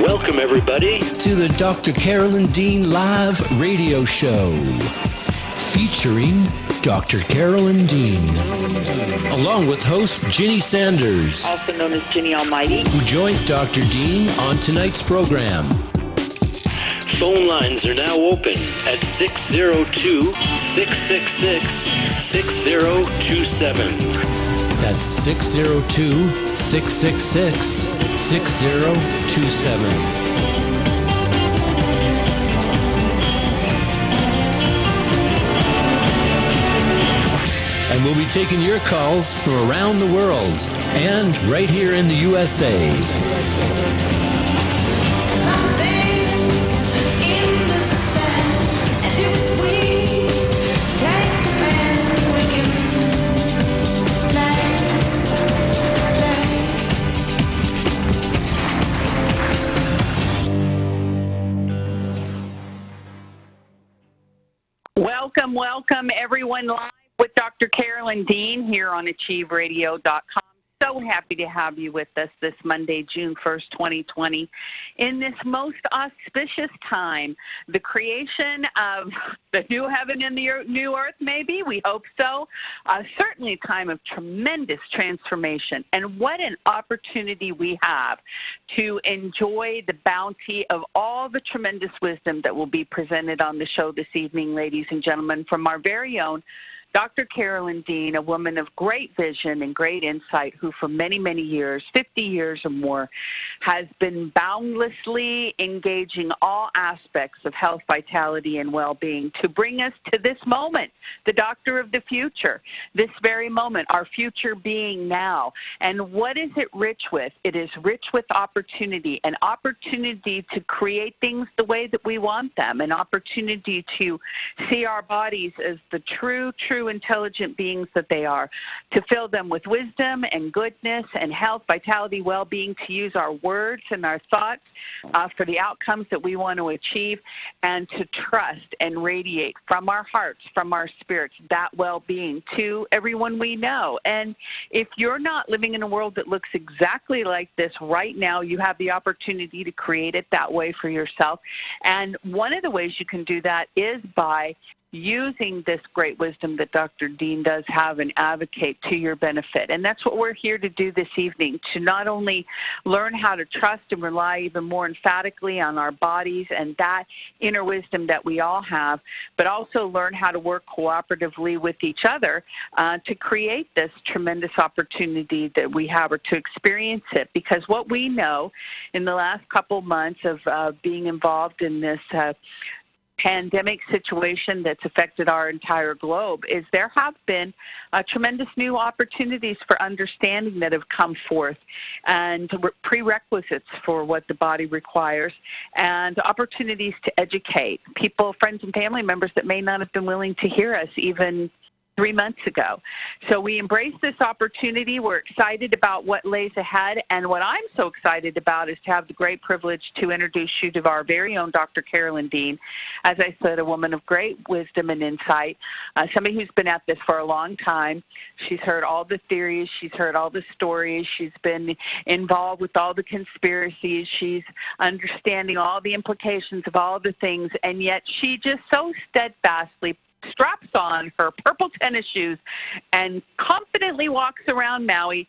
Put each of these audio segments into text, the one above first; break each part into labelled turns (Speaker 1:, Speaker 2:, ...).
Speaker 1: Welcome, everybody, to the Dr. Carolyn Dean Live Radio Show, featuring Dr. Carolyn Dean, along with host Ginny Sanders,
Speaker 2: also known as Ginny Almighty,
Speaker 1: who joins Dr. Dean on tonight's program. Phone lines are now open at 602-666-6027. That's 602-666-6027. And we'll be taking your calls from around the world and right here in the USA.
Speaker 2: Welcome everyone live with Dr. Carolyn Dean here on AchieveRadio.com. So happy to have you with us this Monday, June 1st, 2020, in this most auspicious time, the creation of the new heaven and the new earth, maybe, we hope so, certainly a time of tremendous transformation, and what an opportunity we have to enjoy the bounty of all the tremendous wisdom that will be presented on the show this evening, ladies and gentlemen, from our very own Dr. Carolyn Dean, a woman of great vision and great insight who for many, many years, 50 years or more, has been boundlessly engaging all aspects of health, vitality, and well-being to bring us to this moment, the doctor of the future, this very moment, our future being now. And what is it rich with? It is rich with opportunity, an opportunity to create things the way that we want them, an opportunity to see our bodies as the true intelligent beings that they are, to fill them with wisdom and goodness and health, vitality, well-being, to use our words and our thoughts for the outcomes that we want to achieve, and to trust and radiate from our hearts, from our spirits, that well-being to everyone we know. And if you're not living in a world that looks exactly like this right now, you have the opportunity to create it that way for yourself. And one of the ways you can do that is by using this great wisdom that Dr. Dean does have and advocate to your benefit. And that's what we're here to do this evening, to not only learn how to trust and rely even more emphatically on our bodies and that inner wisdom that we all have, but also learn how to work cooperatively with each other to create this tremendous opportunity that we have, or to experience it. Because what we know in the last couple months of being involved in this pandemic situation that's affected our entire globe is there have been tremendous new opportunities for understanding that have come forth, and prerequisites for what the body requires, and opportunities to educate people, friends and family members that may not have been willing to hear us even 3 months ago. So we embrace this opportunity. We're excited about what lays ahead, and what I'm so excited about is to have the great privilege to introduce you to our very own Dr. Carolyn Dean. As I said, a woman of great wisdom and insight, somebody who's been at this for a long time. She's heard all the theories. She's heard all the stories. She's been involved with all the conspiracies. She's understanding all the implications of all the things, and yet she just so steadfastly straps on her purple tennis shoes and confidently walks around Maui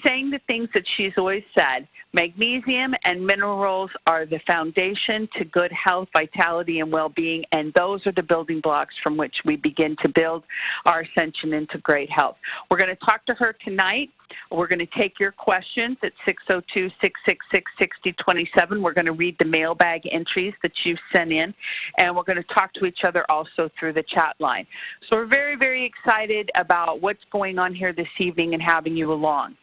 Speaker 2: saying the things that she's always said. Magnesium and minerals are the foundation to good health, vitality, and well-being, and those are the building blocks from which we begin to build our ascension into great health. We're going to talk to her tonight. We're going to take your questions at 602-666-6027. We're going to read the mailbag entries that you've sent in, and we're going to talk to each other also through the chat line. So we're very, very excited about what's going on here this evening and having you along.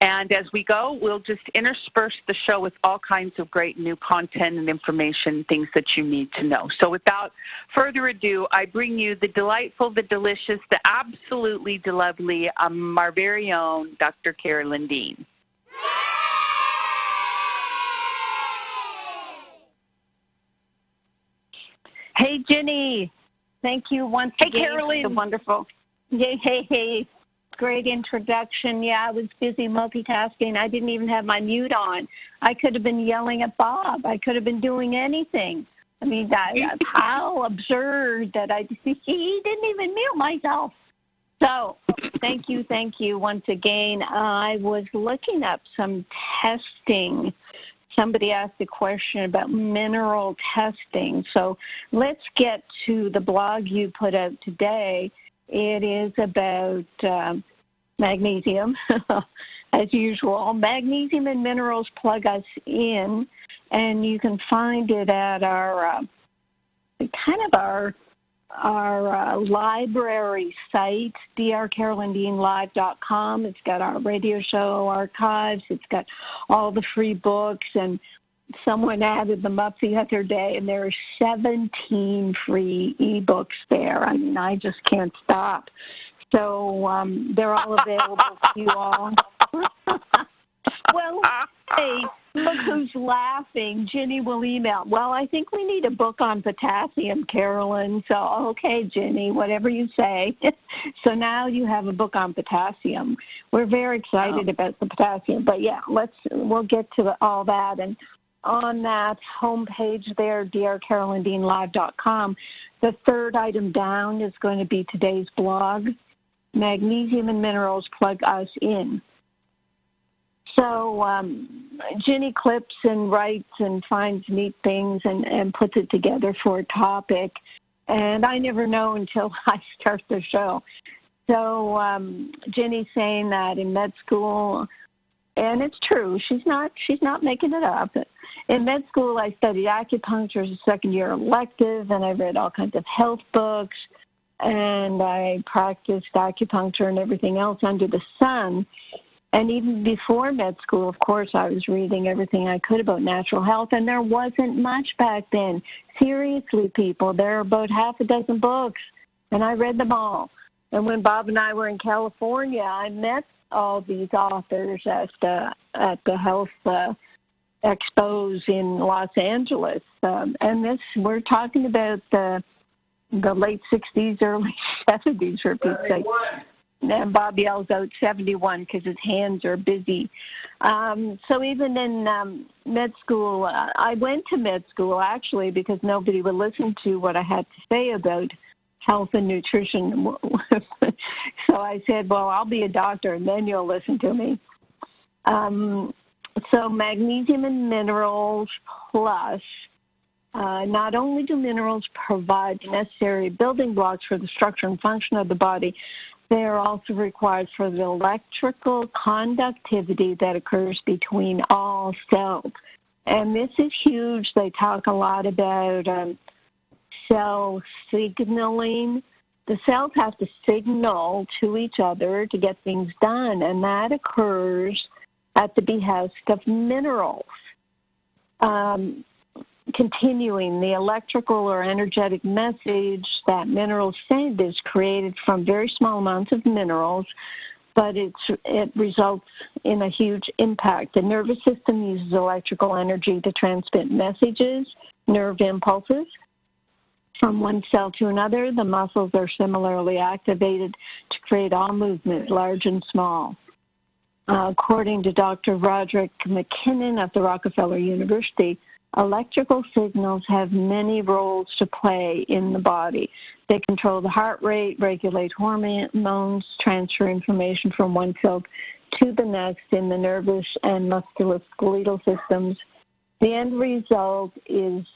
Speaker 2: And as we go, we'll just intersperse the show with all kinds of great new content and information, things that you need to know. So without further ado, I bring you the delightful, the delicious, the absolutely lovely, our very own Dr. Carolyn Dean.
Speaker 3: Hey, Ginny. Thank you once again.
Speaker 2: Hey, Carolyn.
Speaker 3: For the wonderful. Hey. Great introduction. Yeah, I was busy multitasking. I didn't even have my mute on. I could have been yelling at Bob. I could have been doing anything. I mean, how absurd that he didn't even mute myself. So thank you once again. I was looking up some testing. Somebody asked a question about mineral testing. So let's get to the blog you put out today. It is about magnesium, as usual. Magnesium and minerals plug us in, and you can find it at our library site, drcarolyndeanlive.com. It's got our radio show archives. It's got all the free books, and someone added them up the other day, and there are 17 free ebooks there. I mean, I just can't stop. So they're all available to you all. Well, hey, look who's laughing. Ginny will email. Well, I think we need a book on potassium, Carolyn. So, okay, Ginny, whatever you say. So now you have a book on potassium. We're very excited about the potassium. But, yeah, we'll get to all that. And on that homepage there, drcarolyndeanlive.com, the third item down is going to be today's blog. Magnesium and minerals plug us in. So Ginny clips and writes and finds neat things and puts it together for a topic. And I never know until I start the show. So Ginny's saying that in med school, and it's true, she's not making it up. In med school, I studied acupuncture as a second-year elective, and I read all kinds of health books, and I practiced acupuncture and everything else under the sun. And even before med school, of course, I was reading everything I could about natural health, and there wasn't much back then. Seriously, people, there are about half a dozen books, and I read them all. And when Bob and I were in California, I met all these authors at the health expos in Los Angeles. And we're talking about the late 60s, early 70s, for Pete's sake. And Bob yells out 71 because his hands are busy. So even in med school, I went to med school, actually, because nobody would listen to what I had to say about health and nutrition. So I said, well, I'll be a doctor, and then you'll listen to me. So magnesium and minerals plus, not only do minerals provide the necessary building blocks for the structure and function of the body, they are also required for the electrical conductivity that occurs between all cells. And this is huge. They talk a lot about cell signaling. The cells have to signal to each other to get things done, and that occurs at the behest of minerals. Continuing, the electrical or energetic message that minerals send is created from very small amounts of minerals, but it results in a huge impact. The nervous system uses electrical energy to transmit messages, nerve impulses, from one cell to another. The muscles are similarly activated to create all movement, large and small. According to Dr. Roderick McKinnon of the Rockefeller University, electrical signals have many roles to play in the body. They control the heart rate, regulate hormones, transfer information from one cell to the next in the nervous and musculoskeletal systems. The end result is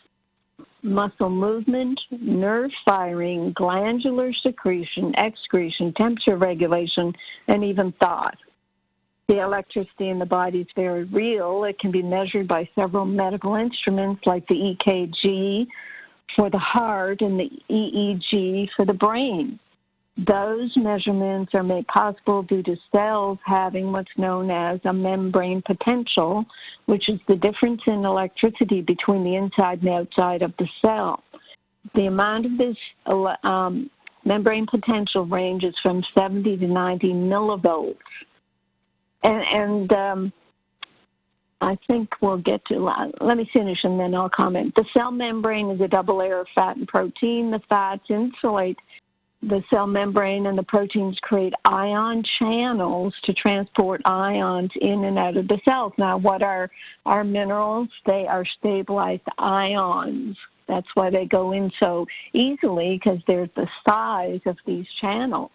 Speaker 3: muscle movement, nerve firing, glandular secretion, excretion, temperature regulation, and even thought. The electricity in the body is very real. It can be measured by several medical instruments like the EKG for the heart and the EEG for the brain. Those measurements are made possible due to cells having what's known as a membrane potential, which is the difference in electricity between the inside and the outside of the cell. The amount of this membrane potential ranges from 70 to 90 millivolts. And I think we'll get to, let me finish and then I'll comment. The cell membrane is a double layer of fat and protein. The fats insulate the cell membrane and the proteins create ion channels to transport ions in and out of the cells. Now, what are our minerals? They are stabilized ions. That's why they go in so easily, because they're the size of these channels.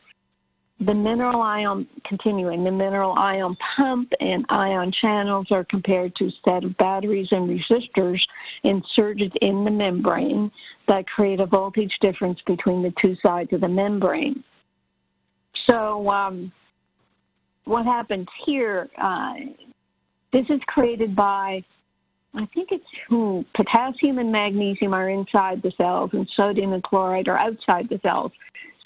Speaker 3: The mineral ion pump and ion channels are compared to a set of batteries and resistors inserted in the membrane that create a voltage difference between the two sides of the membrane. So what happens here, this is created by, I think it's potassium and magnesium are inside the cells and sodium and chloride are outside the cells.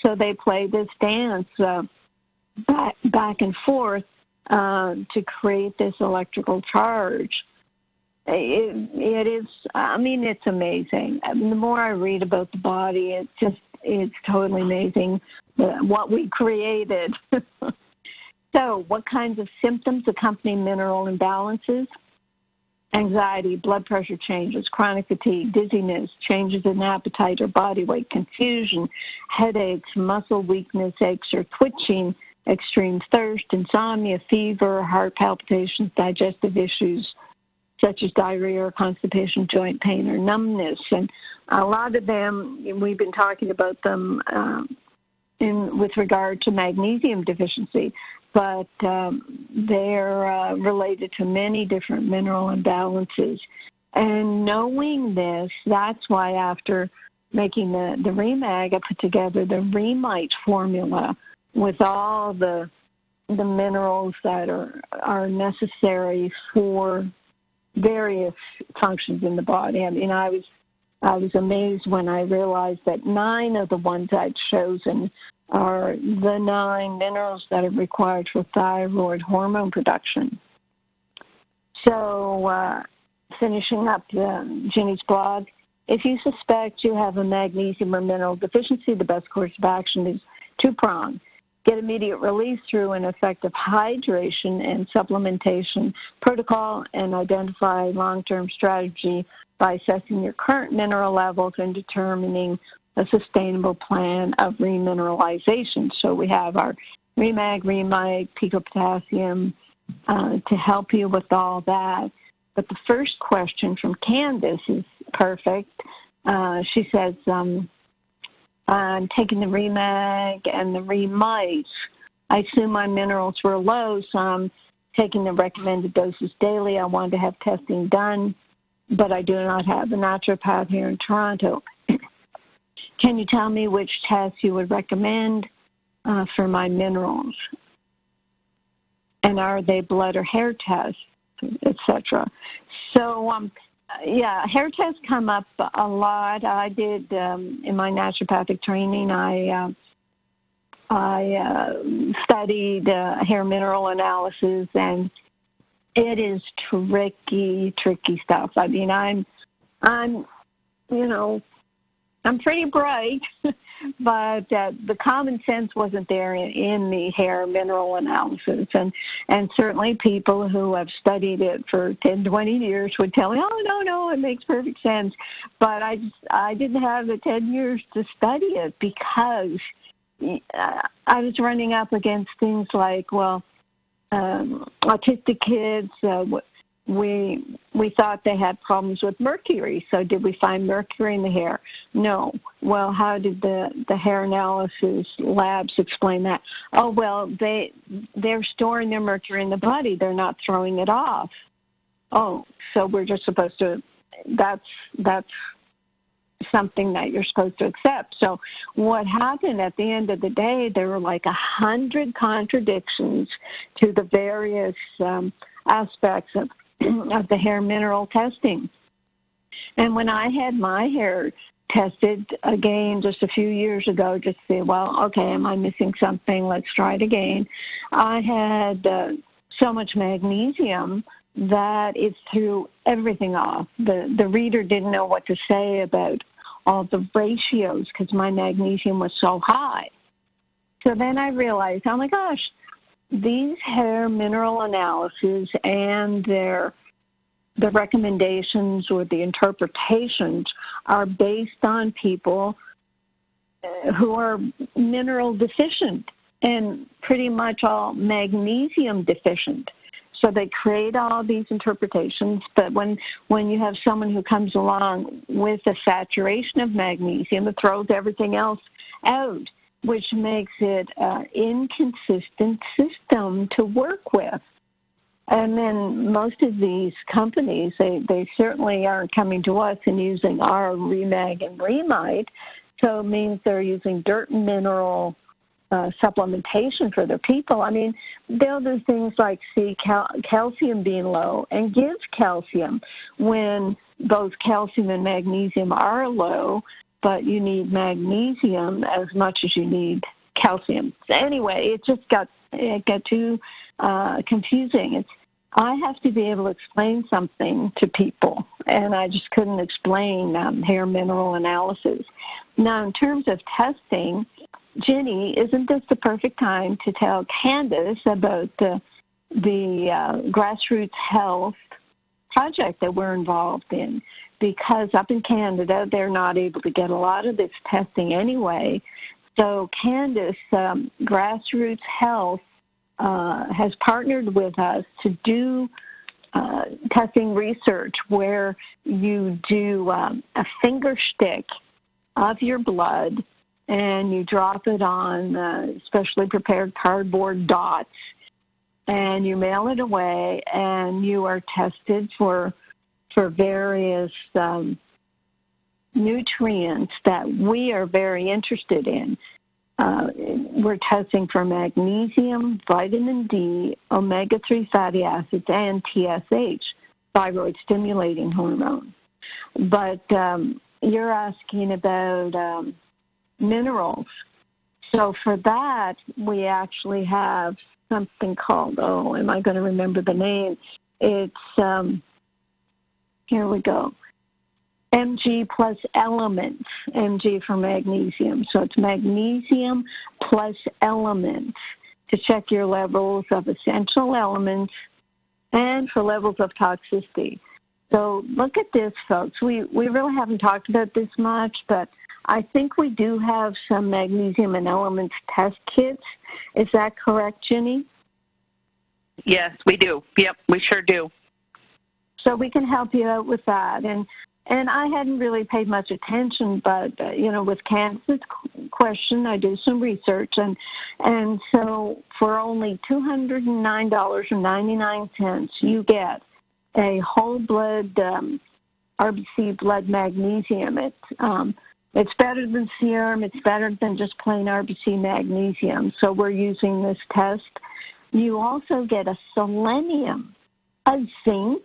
Speaker 3: So they play this dance back and forth to create this electrical charge. It is, I mean, it's amazing. The more I read about the body, it's totally amazing what we created. So what kinds of symptoms accompany mineral imbalances? Anxiety, blood pressure changes, chronic fatigue, dizziness, changes in appetite or body weight, confusion, headaches, muscle weakness, aches or twitching, extreme thirst, insomnia, fever, heart palpitations, digestive issues such as diarrhea or constipation, joint pain or numbness. And a lot of them, we've been talking about them with regard to magnesium deficiency, but they're related to many different mineral imbalances. And knowing this, that's why after making the REMAG, I put together the REMITE formula with all the minerals that are necessary for various functions in the body. I mean, I was amazed when I realized that 9 of the ones I'd chosen are the 9 minerals that are required for thyroid hormone production. So finishing up Ginny's blog, if you suspect you have a magnesium or mineral deficiency, the best course of action is 2-pronged. Get immediate relief through an effective hydration and supplementation protocol, and identify long-term strategy by assessing your current mineral levels and determining a sustainable plan of remineralization. So we have our REMAG, REMITE, Pico Potassium to help you with all that. But the first question from Candace is perfect. She says, I'm taking the REMAG and the REMITE. I assume my minerals were low, so I'm taking the recommended doses daily. I wanted to have testing done, but I do not have a naturopath here in Toronto. Can you tell me which tests you would recommend for my minerals? And are they blood or hair tests, etc.? So, yeah, hair tests come up a lot. I did, in my naturopathic training, I studied hair mineral analysis, and it is tricky stuff. I mean, I'm pretty bright, but the common sense wasn't there in the hair mineral analysis. And certainly people who have studied it for 10, 20 years would tell me, oh, no, it makes perfect sense. But I didn't have the 10 years to study it because I was running up against things like, autistic kids, we thought they had problems with mercury. So did we find mercury in the hair? No. Well, how did the hair analysis labs explain that? Oh, well, they're storing their mercury in the body. They're not throwing it off. Oh, so we're just supposed to, that's something that you're supposed to accept. So what happened at the end of the day, there were like 100 contradictions to the various aspects of the hair mineral testing. And when I had my hair tested again just a few years ago, just to say, well, okay, am I missing something? Let's try it again. I had so much magnesium that it threw everything off. The reader didn't know what to say about all the ratios because my magnesium was so high. So then I realized, oh my gosh, these hair mineral analyses and the recommendations or the interpretations are based on people who are mineral deficient and pretty much all magnesium deficient. So they create all these interpretations, but when you have someone who comes along with a saturation of magnesium, it throws everything else out, which makes it an inconsistent system to work with. And then most of these companies, they certainly aren't coming to us and using our Remag and Remite, so it means they're using dirt and mineral supplementation for their people. I mean, they'll do things like see calcium being low and give calcium when both calcium and magnesium are low, but you need magnesium as much as you need calcium. So anyway, it got too confusing. I have to be able to explain something to people, and I just couldn't explain hair mineral analysis. Now, in terms of testing, Ginny, isn't this the perfect time to tell Candace about the grassroots health project that we're involved in? Because up in Canada, they're not able to get a lot of this testing anyway. So Candace, Grassroots Health, has partnered with us to do testing research where you do a finger stick of your blood and you drop it on specially prepared cardboard dots, and you mail it away, and you are tested for various nutrients that we are very interested in. We're testing for magnesium, vitamin D, omega-3 fatty acids, and TSH, thyroid stimulating hormone. But you're asking about minerals. So for that, we actually have something called, am I going to remember the name? It's, here we go, Mg plus elements, Mg for magnesium. So it's magnesium plus elements to check your levels of essential elements and for levels of toxicity. So look at this, folks. We really haven't talked about this much, but I think we do have some magnesium and elements test kits. Is that correct, Ginny?
Speaker 2: Yes, we do. Yep, we sure do.
Speaker 3: So we can help you out with that. And I hadn't really paid much attention, but, with Candace's question, I do some research. And so for only $209.99, you get a whole blood RBC blood magnesium. It's better than serum. It's better than just plain RBC magnesium. So we're using this test. You also get a selenium, a zinc,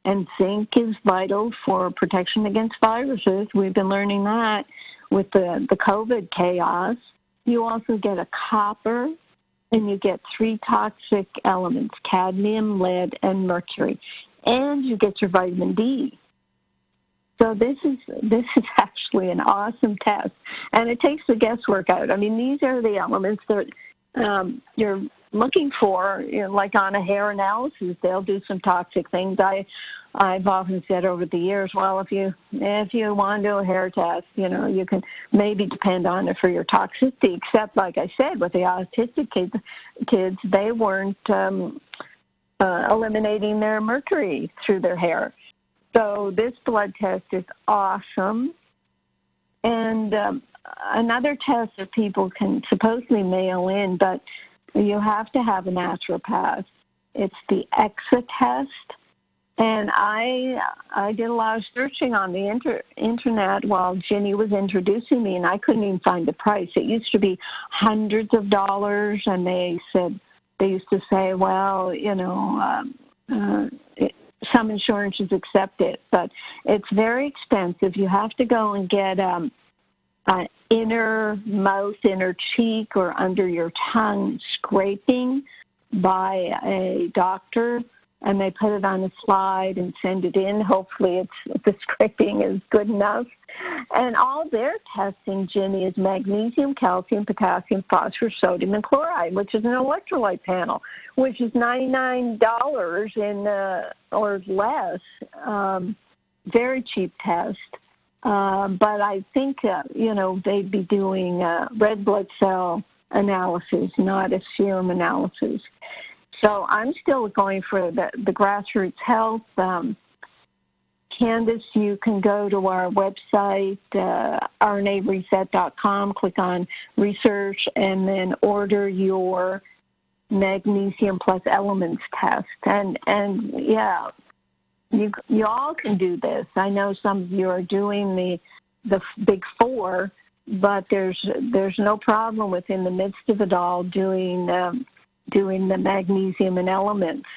Speaker 3: and zinc is vital for protection against viruses. We've been learning that with the COVID chaos. You also get a copper, and you get 3 toxic elements, cadmium, lead, and mercury. And you get your vitamin D. So this is actually an awesome test, and it takes the guesswork out. I mean, these are the elements that you're looking for, like on a hair analysis. They'll do some toxic things. I've often said over the years, well, if you want to do a hair test, you can maybe depend on it for your toxicity. Except, like I said, with the autistic kids, they weren't eliminating their mercury through their hair. So this blood test is awesome. And another test that people can supposedly mail in, but you have to have a naturopath. It's the EXA test. And I did a lot of searching on the internet while Ginny was introducing me, and I couldn't even find the price. It used to be hundreds of dollars, and they used to say, well, some insurances accept it, but it's very expensive. You have to go and get inner mouth, inner cheek, or under your tongue scraping by a doctor, and they put it on a slide and send it in. Hopefully the scraping is good enough. And all they're testing, Ginny, is magnesium, calcium, potassium, phosphorus, sodium, and chloride, which is an electrolyte panel, which is $99 or less. Very cheap test. But I think, they'd be doing red blood cell analysis, not a serum analysis. So I'm still going for the grassroots health. Candace, you can go to our website, rnareset.com, click on research, and then order your Magnesium plus elements test. And yeah, you all can do this. I know some of you are doing the big four, but there's no problem within the midst of it all doing the magnesium and elements.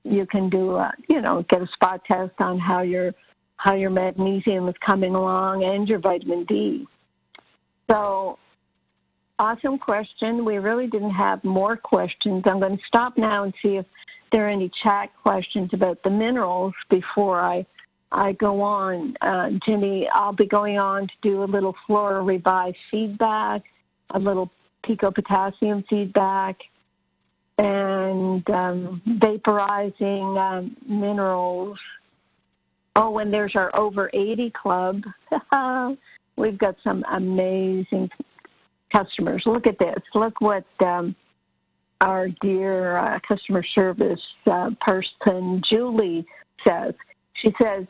Speaker 3: You can do get a spot test on how your magnesium is coming along and your vitamin D. So, awesome question. We really didn't have more questions. I'm going to stop now and see if there are any chat questions about the minerals before I go on. Ginny, I'll be going on to do a little Flora Revive feedback, a little Pico Potassium feedback, and vaporizing minerals. Oh, and there's our Over 80 Club. We've got some amazing customers. Look at this. Look what our dear customer service person, Julie, says. She says,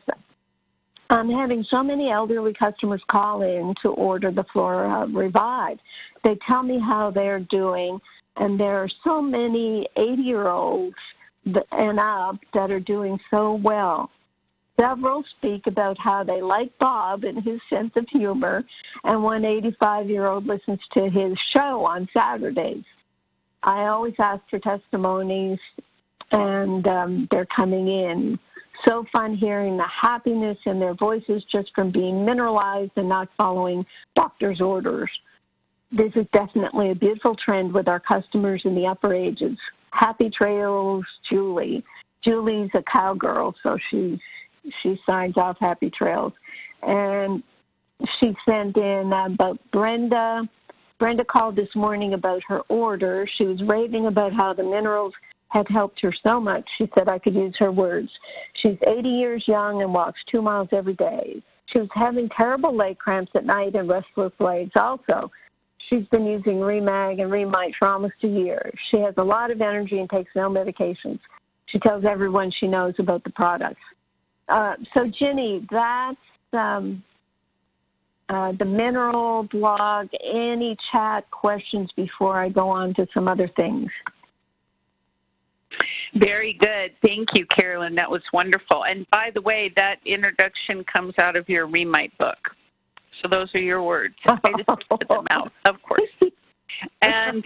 Speaker 3: I'm having so many elderly customers call in to order the Flora Revive. They tell me how they're doing, and there are so many 80-year-olds and up that are doing so well. Several speak about how they like Bob and his sense of humor, and one 85-year-old listens to his show on Saturdays. I always ask for testimonies, and they're coming in. So fun hearing the happiness in their voices just from being mineralized and not following doctor's orders. This is definitely a beautiful trend with our customers in the upper ages. Happy trails, Julie. Julie's a cowgirl, so she signs off happy trails. And she sent in about Brenda. Brenda called this morning about her order. She was raving about how the minerals had helped her so much. She said I could use her words. She's 80 years young and walks 2 miles every day. She was having terrible leg cramps at night and restless legs also. She's been using Remag and Remite for almost a year. She has a lot of energy and takes no medications. She tells everyone she knows about the products. So, Ginny, that's the mineral blog. Any chat questions before I go on to some other things?
Speaker 2: Very good. Thank you, Carolyn. That was wonderful. And by the way, that introduction comes out of your Remite book. So those are your words. I just put them out, of course. And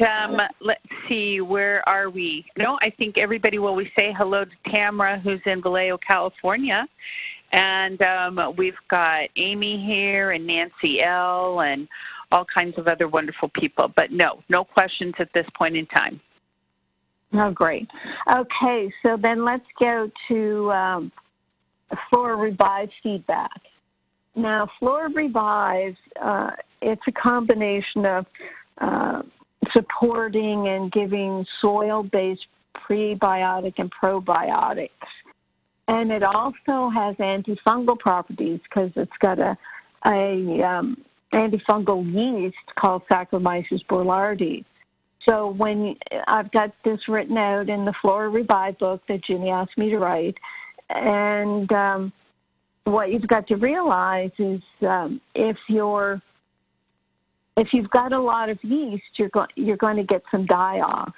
Speaker 2: let's see, where are we? No, I think everybody, we say hello to Tamara, who's in Vallejo, California. And we've got Amy here and Nancy L. and all kinds of other wonderful people. But no questions at this point in time.
Speaker 3: Oh, great. Okay, so then let's go to Flora Revive feedback. Now, Flora Revive, it's a combination of supporting and giving soil-based prebiotic and probiotics. And it also has antifungal properties because it's got a antifungal yeast called Saccharomyces boulardii. So when I've got this written out in the Flora Revive book that Ginny asked me to write, and what you've got to realize is if you've got a lot of yeast, you're going to get some die-off.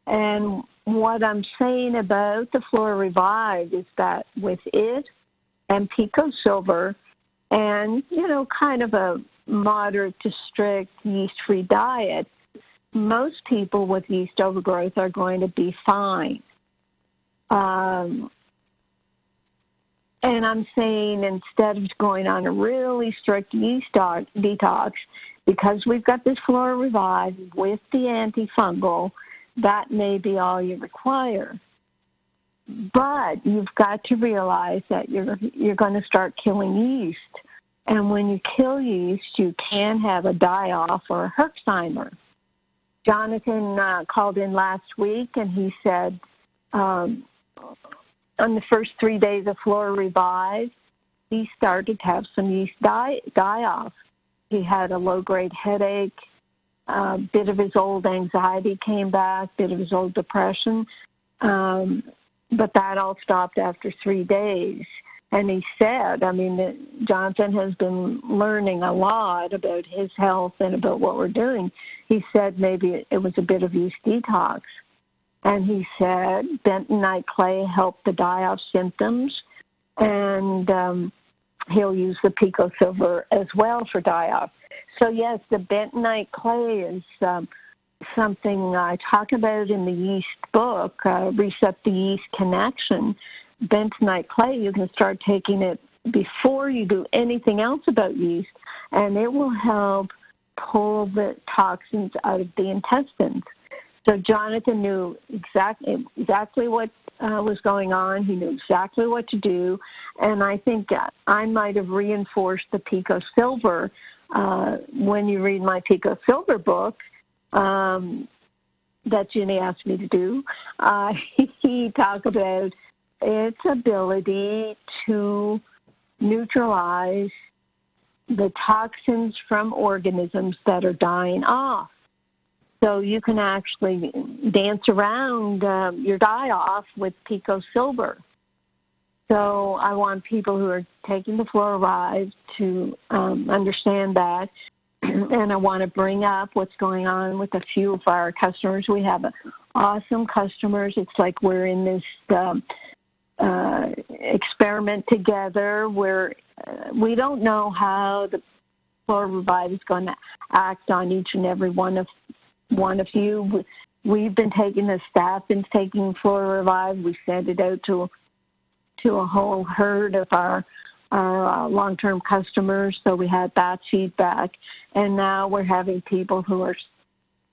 Speaker 3: And what I'm saying about the Flora Revive is that with it and Pico Silver and, kind of a moderate to strict yeast-free diet, most people with yeast overgrowth are going to be fine. And I'm saying instead of going on a really strict yeast detox, because we've got this Flora Revive with the antifungal, that may be all you require. But you've got to realize that you're going to start killing yeast. And when you kill yeast, you can have a die-off or a Herxheimer. Jonathan called in last week, and he said on the first 3 days of Flora Revive, he started to have some yeast die off. He had a low-grade headache, a bit of his old anxiety came back, a bit of his old depression, but that all stopped after 3 days. And he said, Jonathan has been learning a lot about his health and about what we're doing. He said maybe it was a bit of yeast detox. And he said bentonite clay helped the die-off symptoms, and he'll use the pico silver as well for die-off. So, yes, the bentonite clay is something I talk about in the yeast book, Reset the Yeast Connection. Bentonite clay, you can start taking it before you do anything else about yeast, and it will help pull the toxins out of the intestines. So Jonathan knew exactly what was going on. He knew exactly what to do, and I think I might have reinforced the pico silver. When you read my pico silver book that Ginny asked me to do, he talked about its ability to neutralize the toxins from organisms that are dying off. So you can actually dance around your die-off with pico silver. So I want people who are taking the fluoride to understand that. And I want to bring up what's going on with a few of our customers. We have awesome customers. It's like we're in this experiment together where we don't know how the fluoride is going to act on each and every one of you. We've been taking, the staff been taking fluoride. We send it out to a whole herd of our long-term customers, so we had that feedback. And now we're having people who are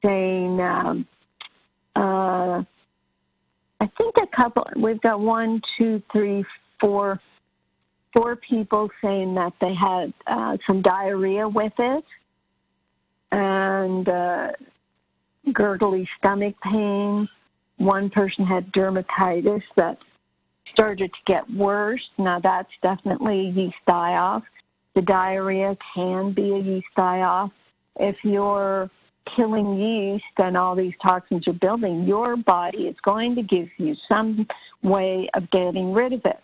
Speaker 3: saying, I think we've got 1, 2, 3, 4 people saying that they had some diarrhea with it and gurgly stomach pain. One person had dermatitis that started to get worse. Now that's definitely yeast die-off. The diarrhea can be a yeast die-off. If you're killing yeast and all these toxins are building, your body is going to give you some way of getting rid of it.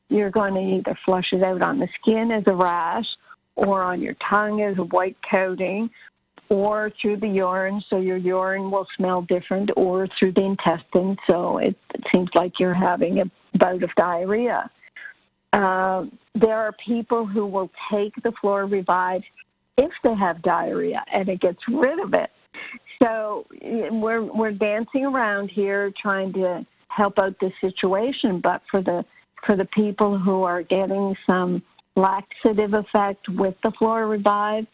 Speaker 3: You're going to either flush it out on the skin as a rash or on your tongue as a white coating or through the urine, so your urine will smell different, or through the intestine, so it seems like you're having a bout of diarrhea. There are people who will take the Flora Revive if they have diarrhea, and it gets rid of it. So we're dancing around here trying to help out the situation, but for the people who are getting some laxative effect with the Flora Revive,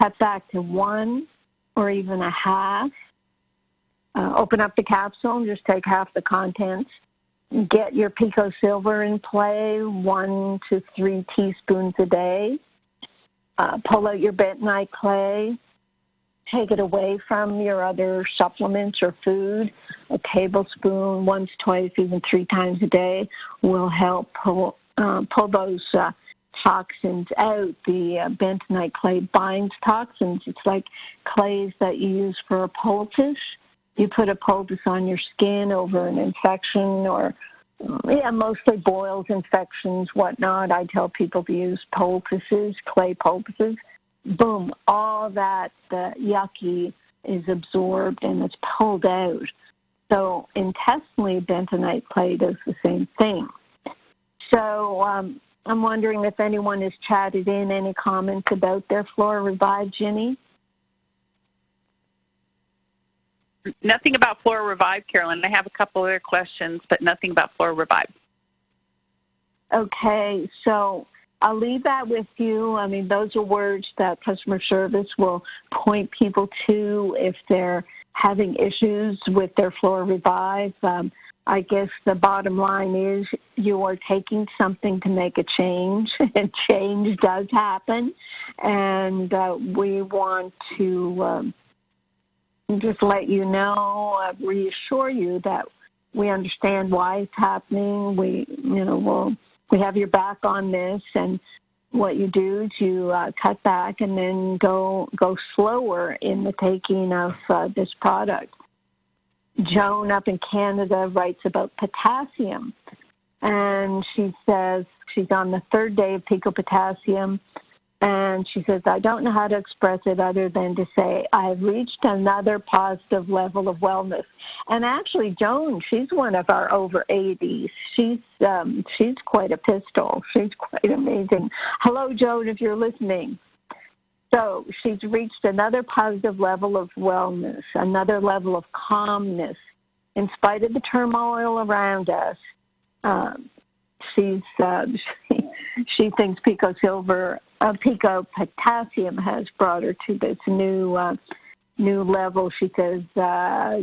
Speaker 3: cut back to 1 or even a half. Open up the capsule and just take half the contents. Get your pico silver in play, 1 to 3 teaspoons a day. Pull out your bentonite clay. Take it away from your other supplements or food. A tablespoon, once, twice, even 3 times a day will help pull those toxins out. The bentonite clay binds toxins. It's like clays that you use for a poultice. You put a poultice on your skin over an infection or, mostly boils, infections, whatnot. I tell people to use poultices, clay poultices. Boom, all that yucky is absorbed and it's pulled out. So intestinally, bentonite clay does the same thing. So I'm wondering if anyone has chatted in any comments about their Flora Revive, Ginny?
Speaker 2: Nothing about Flora Revive, Carolyn. I have a couple other questions, but nothing about Flora Revive.
Speaker 3: Okay, so I'll leave that with you. I mean, those are words that customer service will point people to if they're having issues with their Flora Revive. I guess the bottom line is you are taking something to make a change, and change does happen. And we want to just let you know, reassure you that we understand why it's happening. We'll we have your back on this, and what you do is you cut back and then go slower in the taking of this product. Joan up in Canada writes about potassium, and she says she's on the 3rd day of Pico Potassium, and she says, I don't know how to express it other than to say I've reached another positive level of wellness. And actually, Joan, she's one of our over 80s. She's quite a pistol. She's quite amazing. Hello, Joan, if you're listening. So she's reached another positive level of wellness, another level of calmness. In spite of the turmoil around us, she thinks Pico Potassium has brought her to this new level. She says,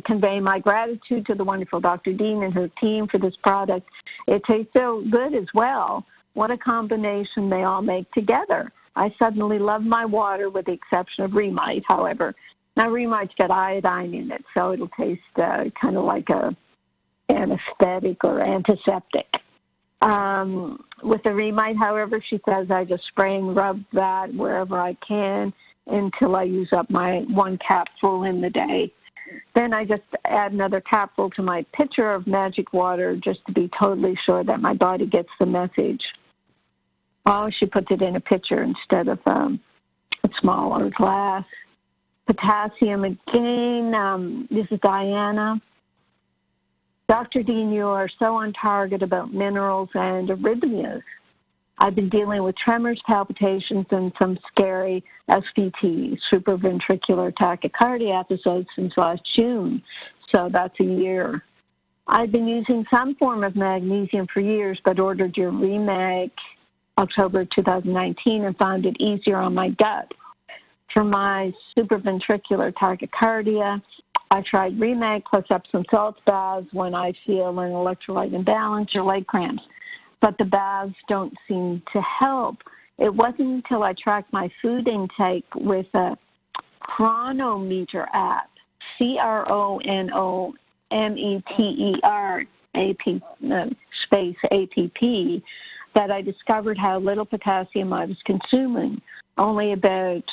Speaker 3: convey my gratitude to the wonderful Dr. Dean and her team for this product. It tastes so good as well. What a combination they all make together. I suddenly love my water with the exception of Remite, however. Now, Remite's got iodine in it, so it'll taste kind of like a anesthetic or antiseptic. With the Remite, however, she says I just spray and rub that wherever I can until I use up my 1 capsule in the day. Then I just add another capsule to my pitcher of magic water just to be totally sure that my body gets the message. Oh, she puts it in a pitcher instead of a smaller glass. Potassium again. This is Diana. Dr. Dean, you are so on target about minerals and arrhythmias. I've been dealing with tremors, palpitations, and some scary SVT, supraventricular tachycardia episodes since last June, so that's a year. I've been using some form of magnesium for years, but ordered your Remag October 2019 and found it easier on my gut. For my supraventricular tachycardia, I tried Remag plus Epsom salt baths when I feel an electrolyte imbalance or leg cramps, but the baths don't seem to help. It wasn't until I tracked my food intake with a chronometer app, CRONOMETER space APP, that I discovered how little potassium I was consuming, only about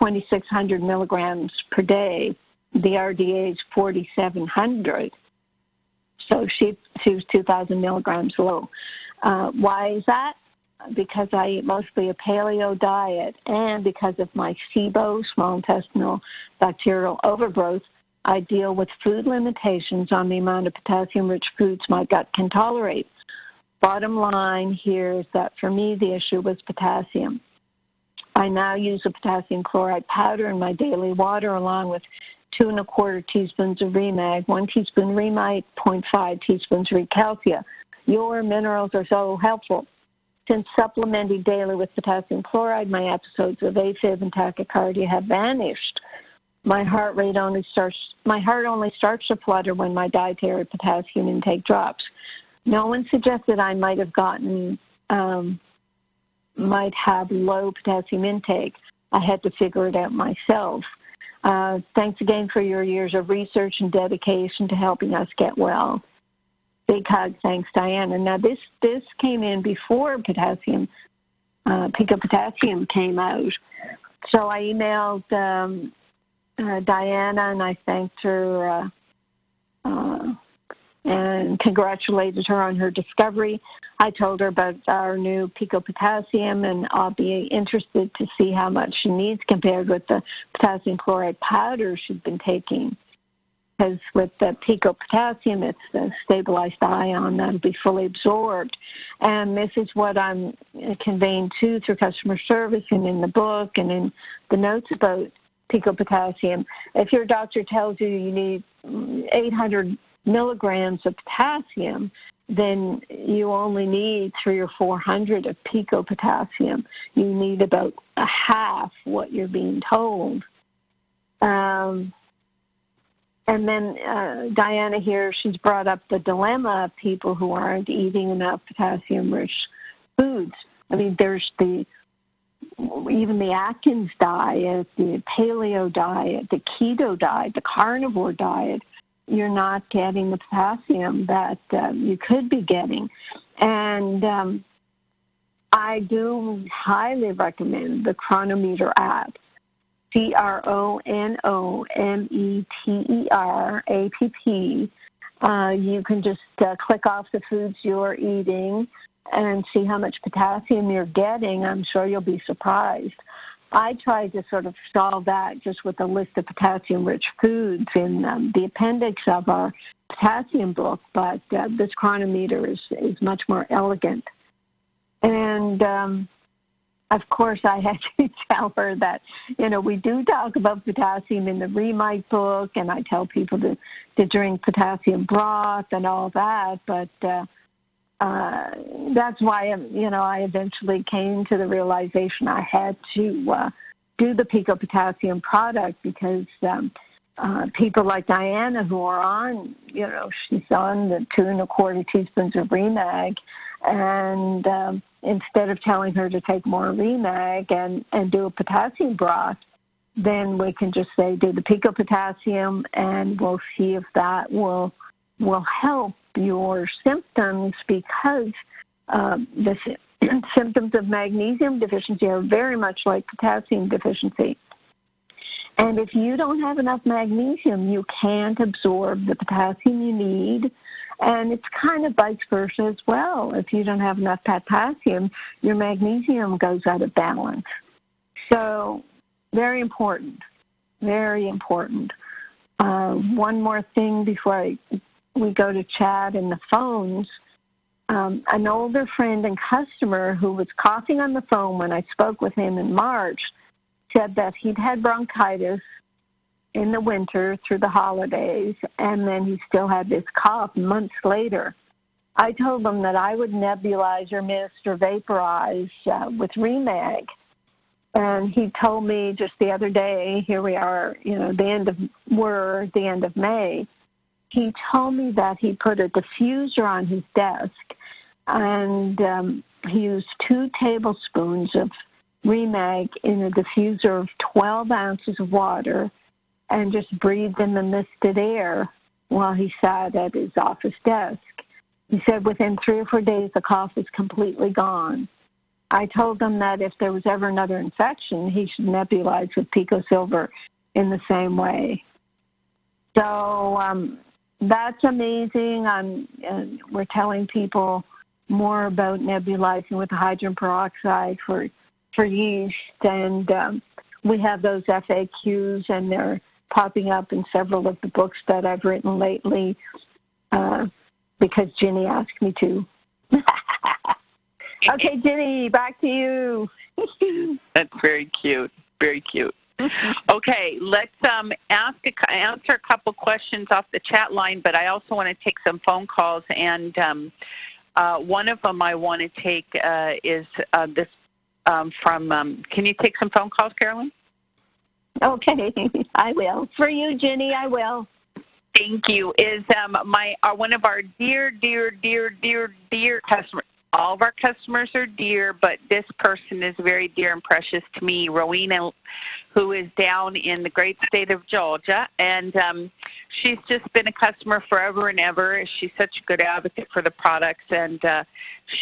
Speaker 3: 2,600 milligrams per day. The RDA is 4,700, so she was 2,000 milligrams low. Why is that? Because I eat mostly a paleo diet, and because of my SIBO, small intestinal bacterial overgrowth, I deal with food limitations on the amount of potassium-rich foods my gut can tolerate. Bottom line here is that for me the issue was potassium. I now use a potassium chloride powder in my daily water along with 2 1/4 teaspoons of Remag, 1 teaspoon Remite, 0.5 teaspoons Recalcia. Your minerals are so helpful. Since supplementing daily with potassium chloride, my episodes of AFib and tachycardia have vanished. My heart only starts to flutter when my dietary potassium intake drops. No one suggested I might have low potassium intake. I had to figure it out myself. Thanks again for your years of research and dedication to helping us get well. Big hug. Thanks, Diana. Now, this came in before potassium, Pico Potassium came out. So I emailed Diana, and I thanked her and congratulated her on her discovery. I told her about our new Pico Potassium, and I'll be interested to see how much she needs compared with the potassium chloride powder she'd been taking. Because with the Pico Potassium, it's a stabilized ion that'll be fully absorbed. And this is what I'm conveying too through customer service and in the book and in the notes about Pico Potassium. If your doctor tells you you need 800 milligrams of potassium, then you only need 300 or 400 of Pico Potassium. You need about a half what you're being told. And then Diana here, she's brought up the dilemma of people who aren't eating enough potassium-rich foods. I mean, there's even the Atkins diet, the paleo diet, the keto diet, the carnivore diet. You're not getting the potassium that you could be getting. And I do highly recommend the Chronometer app, CRONOMETER app. You can just click off the foods you're eating and see how much potassium you're getting. I'm sure you'll be surprised. I tried to sort of solve that just with a list of potassium-rich foods in the appendix of our potassium book, but this Chronometer is much more elegant. And, of course, I had to tell her that, we do talk about potassium in the Remite book, and I tell people to drink potassium broth and all that, but that's why, I eventually came to the realization I had to do the Pico Potassium product because people like Diana who are on, she's on the 2 1/4 teaspoons of Remag, and instead of telling her to take more Remag and do a potassium broth, then we can just say do the Pico Potassium, and we'll see if that will help your symptoms, because the symptoms of magnesium deficiency are very much like potassium deficiency. And if you don't have enough magnesium, you can't absorb the potassium you need. And it's kind of vice versa as well. If you don't have enough potassium, your magnesium goes out of balance. So very important, very important. One more thing before we go to chat and the phones. An older friend and customer who was coughing on the phone when I spoke with him in March said that he'd had bronchitis in the winter through the holidays, and then he still had this cough months later. I told him that I would nebulize or mist or vaporize with Remag. And he told me just the other day, here we are, the end of May, he told me that he put a diffuser on his desk, and he used 2 tablespoons of Remag in a diffuser of 12 ounces of water and just breathed in the misted air while he sat at his office desk. He said within 3 or 4 days the cough was completely gone. I told him that if there was ever another infection, he should nebulize with Pico Silver in the same way. So that's amazing. We're telling people more about nebulizing with hydrogen peroxide for yeast, and we have those FAQs, and they're popping up in several of the books that I've written lately because Ginny asked me to. Okay, Ginny, back to you.
Speaker 2: That's very cute, very cute. Okay, let's answer a couple questions off the chat line, but I also want to take some phone calls, and one of them I want to take is this from, can you take some phone calls, Carolyn?
Speaker 3: Okay, I will. For you, Ginny, I will.
Speaker 2: Thank you. Is one of our dear customers. All of our customers are dear, but this person is very dear and precious to me, Rowena, who is down in the great state of Georgia, and she's just been a customer forever and ever. She's such a good advocate for the products, and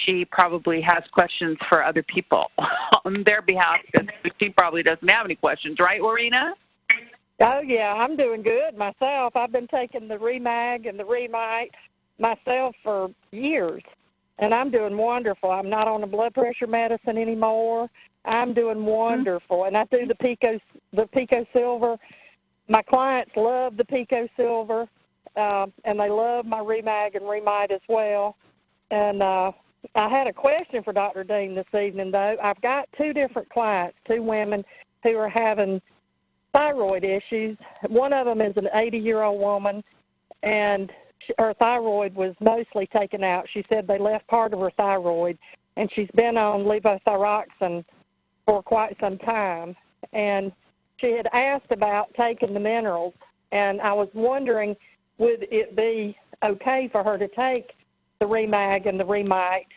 Speaker 2: she probably has questions for other people on their behalf, because she probably doesn't have any questions, right, Rowena?
Speaker 4: Oh, yeah, I'm doing good myself. I've been taking the Remag and the Remite myself for years, and I'm doing wonderful. I'm not on the blood pressure medicine anymore. I'm doing wonderful, and I do the Pico Silver. My clients love the Pico Silver, and they love my Remag and Remite as well. And I had a question for Dr. Dean this evening, though. I've got 2 different clients, 2 women who are having thyroid issues. One of them is an 80-year-old woman, and her thyroid was mostly taken out. She said they left part of her thyroid, and she's been on levothyroxine for quite some time. And she had asked about taking the minerals, and I was wondering, would it be okay for her to take the Remag and the Remite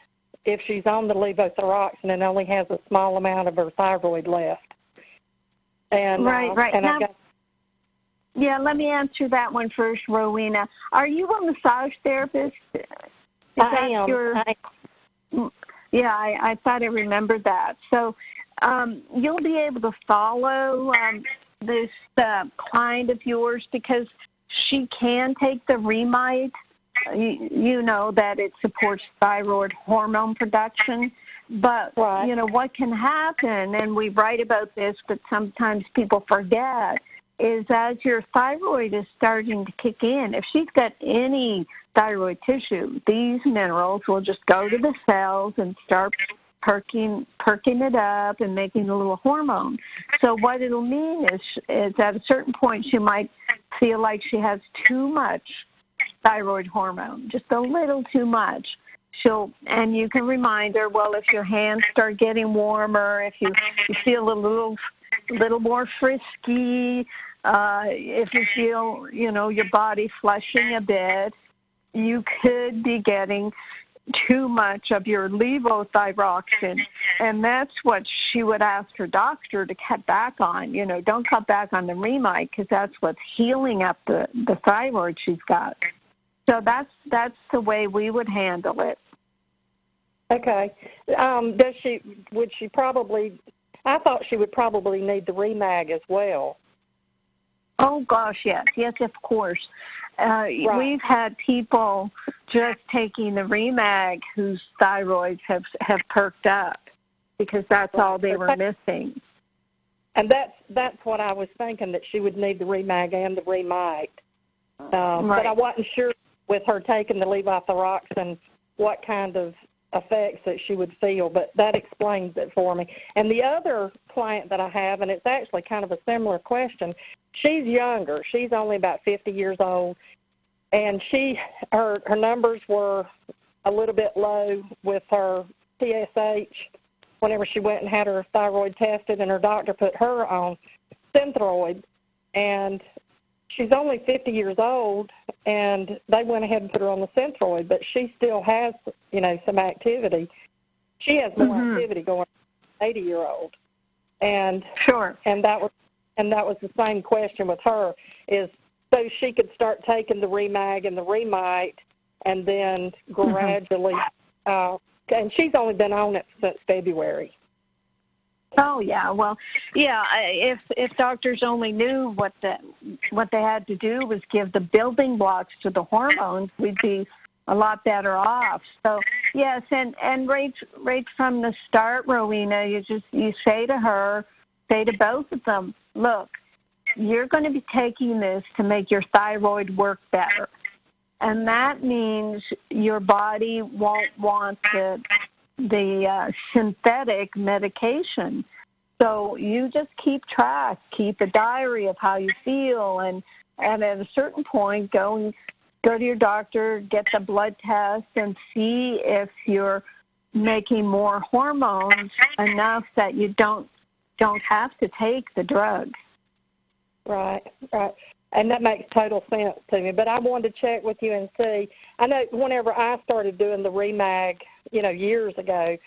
Speaker 4: if she's on the levothyroxine and only has a small amount of her thyroid left? And,
Speaker 3: right.
Speaker 4: And
Speaker 3: now, yeah, let me answer that one first, Rowena. Are you a massage therapist?
Speaker 4: I am.
Speaker 3: Yeah, I thought I remembered that. So you'll be able to follow this client of yours because she can take the Remite. You know that it supports thyroid hormone production. But,
Speaker 4: right.
Speaker 3: you know, what can happen, and we write about this, but sometimes people forget, is as your thyroid is starting to kick in, if she's got any thyroid tissue, these minerals will just go to the cells and start perking it up and making a little hormone. So what it'll mean is at a certain point she might feel like she has too much thyroid hormone, just a little too much. And you can remind her, well, if your hands start getting warmer, if you feel a little more frisky, if you feel, you know, your body flushing a bit, you could be getting too much of your levothyroxine, and that's what she would ask her doctor to cut back on. You know, don't cut back on the Remite because that's what's healing up the thyroid she's got. So that's the way we would handle it.
Speaker 4: Okay. Would she probably, I thought she would probably need the Remag as well.
Speaker 3: Oh, gosh, yes. Yes, of course.
Speaker 4: Right.
Speaker 3: We've had people just taking the Remag whose thyroids have perked up because that's all they were missing.
Speaker 4: And that's what I was thinking, that she would need the Remag and the Remite.
Speaker 3: Right.
Speaker 4: But I wasn't sure with her taking the levothyroxine what kind of effects that she would feel, but that explains it for me. And the other client that I have, and it's actually kind of a similar question, she's younger. She's only about 50 years old, and her numbers were a little bit low with her TSH whenever she went and had her thyroid tested, and her doctor put her on Synthroid, and she's only 50 years old, and they went ahead and put her on the Synthroid, but she still has, you know, some activity. She has more activity going than an 80-year-old. And
Speaker 3: sure.
Speaker 4: And that was the same question with her, is so she could start taking the Remag and the Remite and then gradually, and she's only been on it since February.
Speaker 3: Oh yeah, well, yeah. If doctors only knew what they had to do was give the building blocks to the hormones, we'd be a lot better off. So yes, and right from the start, Rowena, you say to both of them, look, you're going to be taking this to make your thyroid work better, and that means your body won't want the synthetic medication. So you just keep a diary of how you feel, and at a certain point, go to your doctor, get the blood test, and see if you're making more hormones enough that you don't have to take the drug.
Speaker 4: Right. And that makes total sense to me. But I wanted to check with you and see. I know whenever I started doing the Remag, years ago,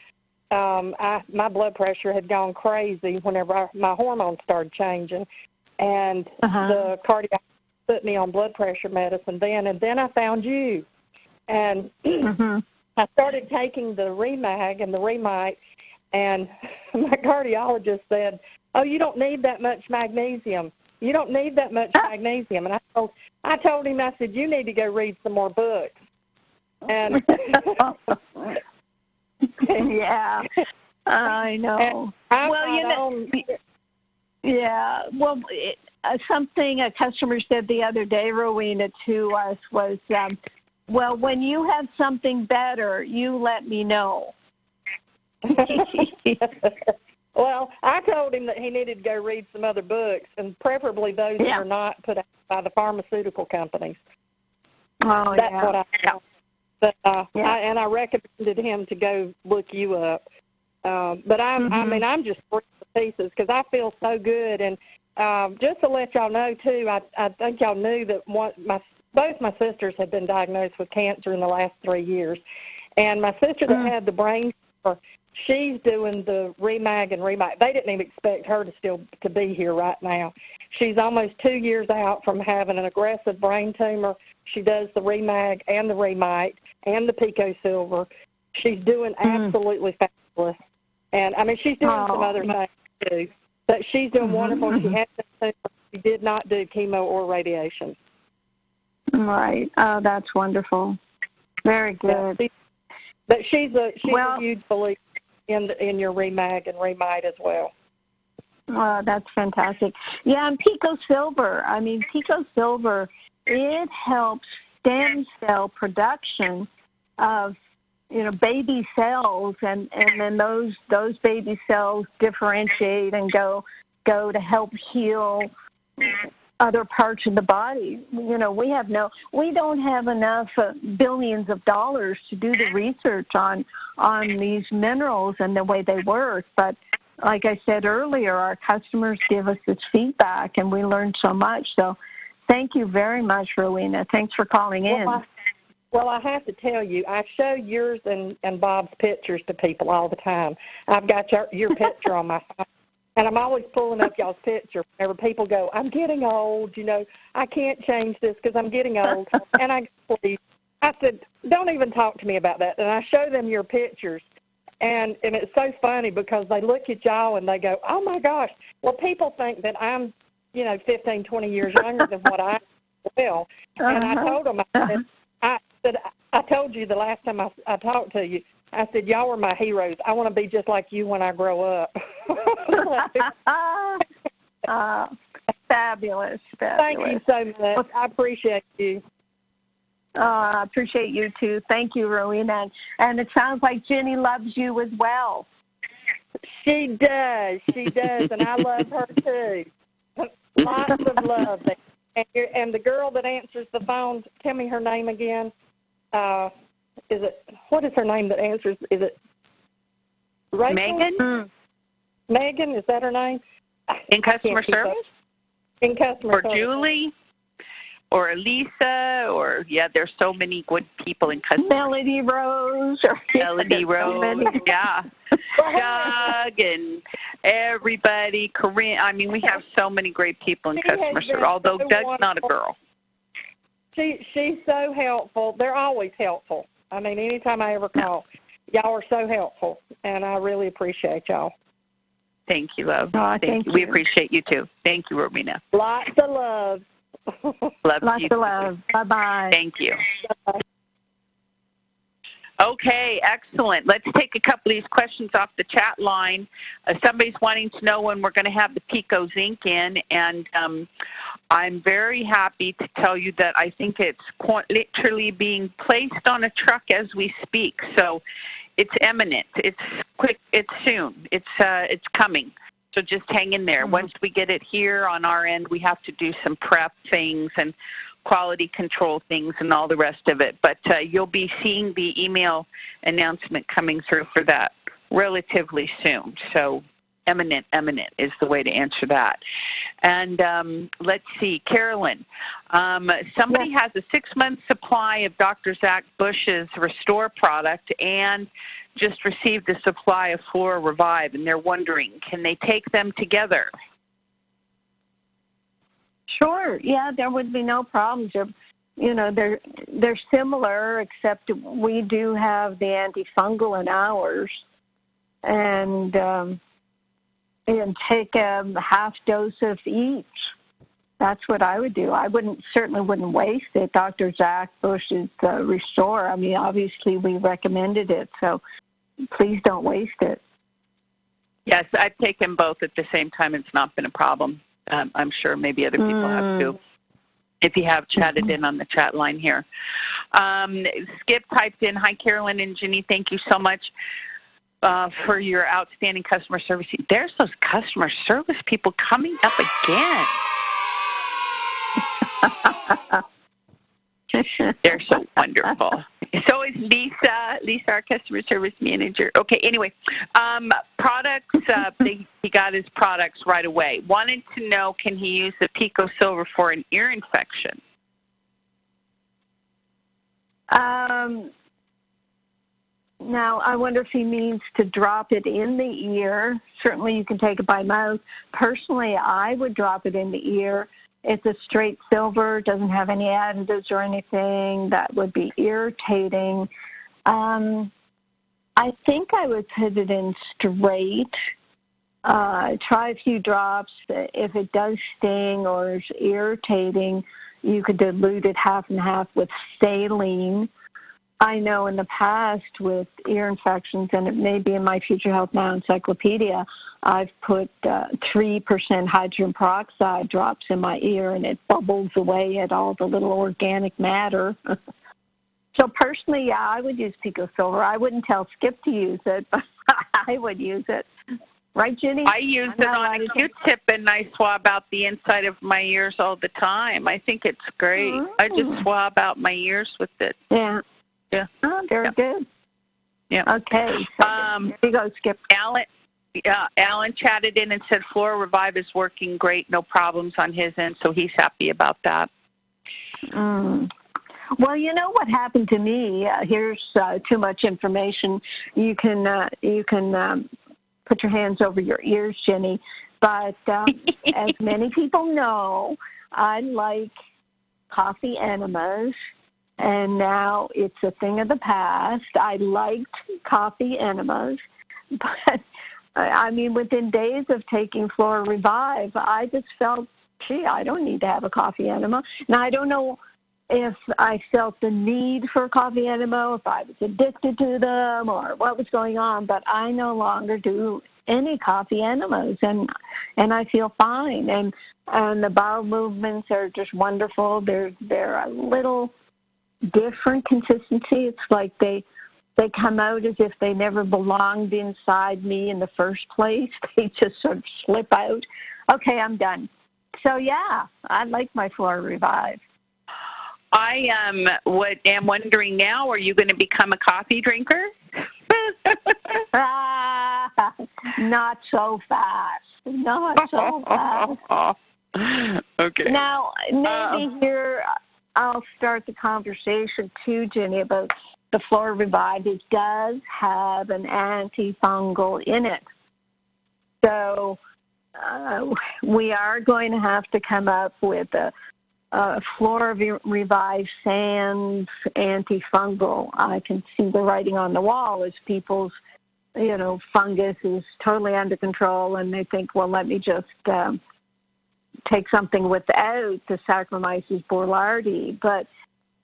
Speaker 4: my blood pressure had gone crazy whenever my hormones started changing. And the cardiologist put me on blood pressure medicine then. And then I found you. And I started taking the Remag and the Remite. And my cardiologist said, oh, you don't need that much magnesium. You don't need that much magnesium. And I told him, I said, you need to go read some more books. And
Speaker 3: yeah, I know. Yeah. Well, something a customer said the other day, Rowena, to us was, well, when you have something better, you let me know.
Speaker 4: Well, I told him that he needed to go read some other books, and preferably those that are not put out by the pharmaceutical companies.
Speaker 3: Oh,
Speaker 4: That's what I thought. But I recommended him to go look you up. But I'm just thrilled to pieces because I feel so good. And just to let y'all know too, I think y'all knew that both my sisters had been diagnosed with cancer in the last 3 years, and my sister that had the brain tumor, she's doing the Remag and Remite. They didn't even expect her to be here right now. She's almost 2 years out from having an aggressive brain tumor. She does the Remag and the Remite and the Pico Silver. She's doing absolutely fabulous. And, I mean, she's doing some other things, too. But she's doing wonderful. She she did not do chemo or radiation.
Speaker 3: Right. Oh, that's wonderful. Very good.
Speaker 4: Yeah, but she's a huge believer in your Remag and Remite as well.
Speaker 3: That's fantastic. Yeah, and Pico Silver. I mean, Pico Silver, it helps stem cell production of, baby cells, and then those baby cells differentiate and go to help heal other parts of the body. We don't have enough billions of dollars to do the research on these minerals and the way they work, but like I said earlier, our customers give us this feedback, and we learn so much. So thank you very much, Rowena. Thanks for calling in.
Speaker 4: Well, I have to tell you, I show yours and Bob's pictures to people all the time. I've got your picture on my phone, and I'm always pulling up y'all's picture whenever people go, I'm getting old, I can't change this because I'm getting old. And I said, don't even talk to me about that. And I show them your pictures. And it's so funny because they look at y'all and they go, oh, my gosh. Well, people think that I'm, 15, 20 years younger than what I will. And I told them, I told you the last time I talked to you, I said, y'all were my heroes. I want to be just like you when I grow up.
Speaker 3: Fabulous.
Speaker 4: Thank you so much. I appreciate you.
Speaker 3: I appreciate you, too. Thank you, Rowena. And it sounds like Jenny loves you as well.
Speaker 4: She does. And I love her, too. Lots of love. And the girl that answers the phone, tell me her name again. What is her name that answers? Is it Rachel?
Speaker 2: Megan?
Speaker 4: Megan, is that her name?
Speaker 2: In customer service?
Speaker 4: In customer service.
Speaker 2: Or Julie? Or Lisa, there's so many good people in customer.
Speaker 3: Melody Rose.
Speaker 2: Melody Rose, yeah. Doug and everybody, Corinne. I mean, we have so many great people in customer service, although Doug's not a girl.
Speaker 4: She's so helpful. They're always helpful. I mean, anytime I ever call, y'all are so helpful, and I really appreciate y'all.
Speaker 2: Thank you, love.
Speaker 3: Thank you.
Speaker 2: We appreciate you, too. Thank you, Rowena.
Speaker 4: Lots of love.
Speaker 3: Lots of love. Bye-bye.
Speaker 2: Thank you.
Speaker 4: Bye-bye.
Speaker 2: Okay, excellent. Let's take a couple of these questions off the chat line. Somebody's wanting to know when we're going to have the Pico Zinc in, and I'm very happy to tell you that I think it's literally being placed on a truck as we speak. So it's imminent. It's quick. It's soon. It's coming. So just hang in there. Once we get it here on our end, we have to do some prep things and quality control things and all the rest of it. But you'll be seeing the email announcement coming through for that relatively soon. So imminent is the way to answer that. And let's see, Carolyn, somebody has a 6-month supply of Dr. Zach Bush's Restore product and just received a supply of Flora Revive, and they're wondering, can they take them together?
Speaker 3: Sure. Yeah, there would be no problems. They're similar, except we do have the antifungal in ours, and take a half dose of each. That's what I would do. I certainly wouldn't waste it. Dr. Zach Bush's Restore. I mean, obviously we recommended it, so please don't waste it.
Speaker 2: Yes, I've taken both at the same time. It's not been a problem. I'm sure maybe other people have too. If you have chatted in on the chat line here. Skip typed in, hi, Carolyn and Ginny. Thank you so much for your outstanding customer service. There's those customer service people coming up again. They're so wonderful. So is Lisa, our customer service manager. Okay, anyway, products, he got his products right away. Wanted to know, can he use the Pico Silver for an ear infection?
Speaker 3: Now, I wonder if he means to drop it in the ear. Certainly you can take it by mouth. Personally, I would drop it in the ear. It's a straight silver, doesn't have any additives or anything that would be irritating. I think I would put it in straight. Try a few drops. If it does sting or is irritating, you could dilute it half and half with saline. I know in the past with ear infections, and it may be in my Future Health Now encyclopedia, I've put 3% hydrogen peroxide drops in my ear, and it bubbles away at all the little organic matter. So personally, yeah, I would use Pico Silver. I wouldn't tell Skip to use it, but I would use it. Right, Ginny?
Speaker 2: I use it on a Q-tip, and I swab out the inside of my ears all the time. I think it's great. I just swab out my ears with it.
Speaker 3: Yeah.
Speaker 2: Yeah.
Speaker 3: Oh, very good.
Speaker 2: Yeah.
Speaker 3: Okay. So there you go, Skip.
Speaker 2: Alan chatted in and said Flora Revive is working great, no problems on his end, so he's happy about that.
Speaker 3: Well, you know what happened to me? Here's too much information. You can put your hands over your ears, Jenny. But as many people know, I like coffee enemas. And now it's a thing of the past. I liked coffee enemas, but I mean, within days of taking Flora Revive, I just felt, gee, I don't need to have a coffee enema. Now, I don't know if I felt the need for a coffee enema, if I was addicted to them, or what was going on, but I no longer do any coffee enemas, and I feel fine. And the bowel movements are just wonderful. They're a little different consistency. It's like they come out as if they never belonged inside me in the first place. They just sort of slip out. Okay, I'm done. So yeah, I like my Flora Revive.
Speaker 2: I am wondering now, are you going to become a coffee drinker?
Speaker 3: Not so fast. Not so fast.
Speaker 2: Okay.
Speaker 3: Now, maybe here I'll start the conversation too, Jenny, about the Flora Revive. It does have an antifungal in it. So we are going to have to come up with a Flora Revive Sans antifungal. I can see the writing on the wall as people's, fungus is totally under control, and they think, well, let me just take something without the Saccharomyces boulardii. But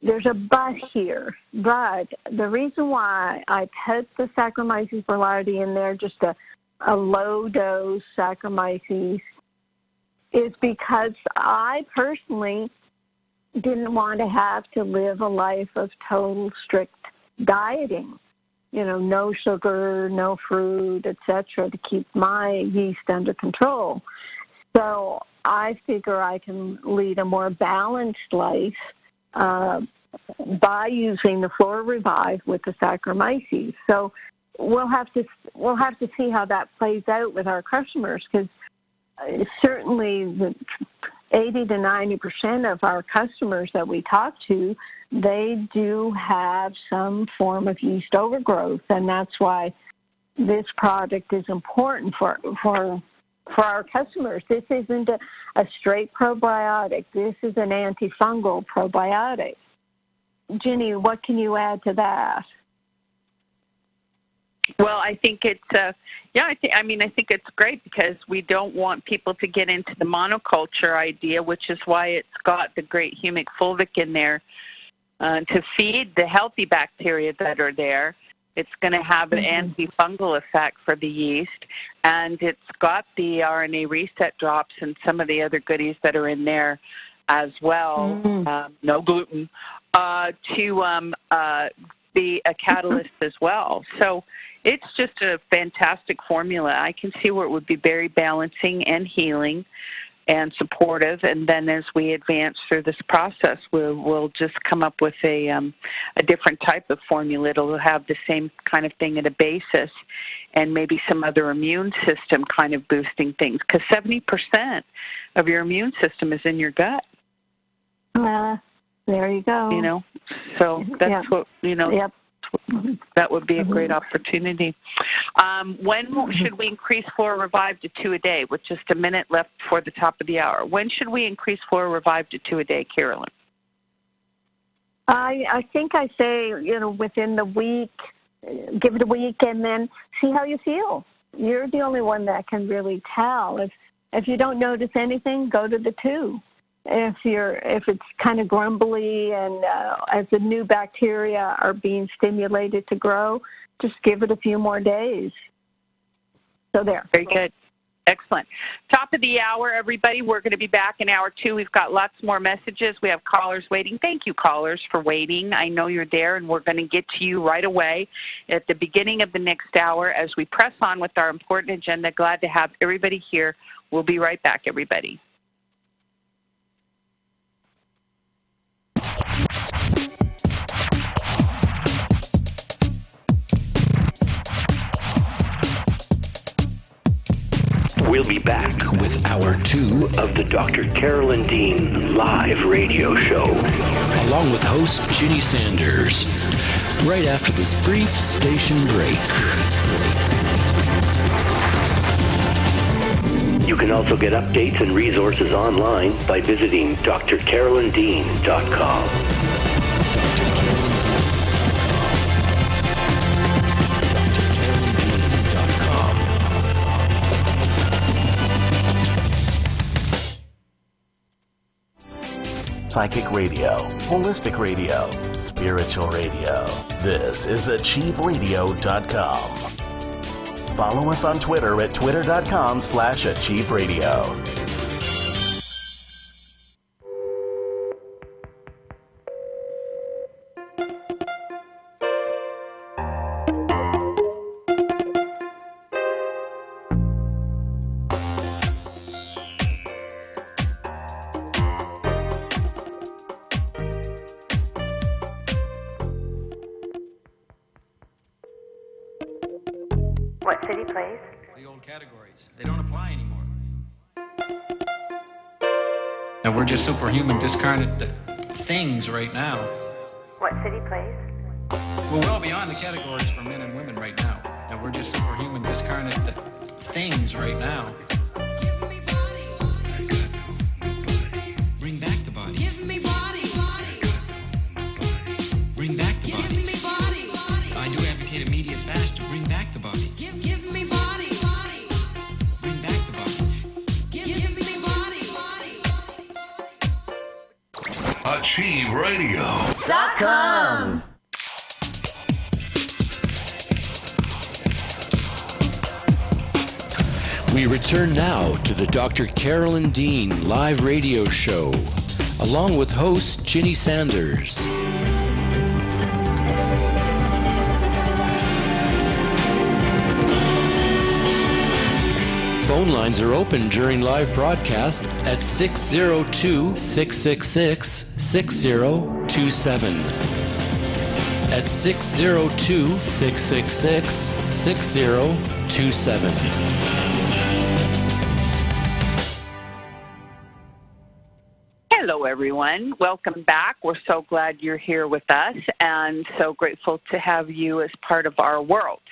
Speaker 3: there's a but here. But the reason why I put the Saccharomyces boulardii in there, just a low-dose Saccharomyces, is because I personally didn't want to have to live a life of total strict dieting. No sugar, no fruit, etc., to keep my yeast under control. So I figure I can lead a more balanced life by using the Flora Revive with the Saccharomyces. So we'll have to see how that plays out with our customers, because certainly 80 to 90% of our customers that we talk to, they do have some form of yeast overgrowth, and that's why this product is important for our customers. This isn't a straight probiotic. This is an antifungal probiotic. Ginny, what can you add to that?
Speaker 2: Well, I think it's I think it's great, because we don't want people to get into the monoculture idea, which is why it's got the great humic fulvic in there to feed the healthy bacteria that are there. It's going to have an antifungal effect for the yeast, and it's got the RNA reset drops and some of the other goodies that are in there as well. No gluten to be a catalyst as well. So it's just a fantastic formula. I can see where it would be very balancing and healing and supportive. And then as we advance through this process, we'll just come up with a different type of formula. It'll have the same kind of thing at a basis, and maybe some other immune system kind of boosting things, because 70% of your immune system is in your gut.
Speaker 3: There you go.
Speaker 2: So that's what, that would be a great opportunity. When should we increase Flora Revive to 2 a day, with just a minute left before the top of the hour? When should we increase Flora Revive to 2 a day, Carolyn?
Speaker 3: I think I say, within the week, give it a week and then see how you feel. You're the only one that can really tell. If you don't notice anything, go to the 2. If it's kind of grumbly and as the new bacteria are being stimulated to grow, just give it a few more days. So there.
Speaker 2: Very good. Excellent. Top of the hour, everybody. We're going to be back in hour 2. We've got lots more messages. We have callers waiting. Thank you, callers, for waiting. I know you're there, and we're going to get to you right away at the beginning of the next hour as we press on with our important agenda. Glad to have everybody here. We'll be right back, everybody.
Speaker 1: We'll be back with hour 2 of the Dr. Carolyn Dean live radio show, along with host Ginny Sanders, right after this brief station break. You can also get updates and resources online by visiting drcarolyndean.com.
Speaker 5: Psychic radio, holistic radio, spiritual radio. This is achieveradio.com. Follow us on Twitter at twitter.com/achieveradio.
Speaker 6: What city plays?
Speaker 7: The old categories. They don't apply anymore. Now we're just superhuman, discarnate things right now.
Speaker 6: What city plays?
Speaker 7: We're well beyond the categories for men and women right now. Now we're just superhuman, discarnate things right now.
Speaker 8: Give me body.
Speaker 7: Bring back the body.
Speaker 8: Give me body.
Speaker 7: Bring back the body.
Speaker 8: Give me body.
Speaker 7: I do advocate immediate fast to bring back the body.
Speaker 8: Give me body.
Speaker 7: Bring back the body.
Speaker 8: Give me body.
Speaker 5: AchieveRadio.com.
Speaker 1: We return now to the Dr. Carolyn Dean live radio show, along with host Ginny Sanders. Phone lines are open during live broadcast at 602-666-6027. At 602-666-6027.
Speaker 2: Hello, everyone. Welcome back. We're so glad you're here with us and so grateful to have you as part of our world.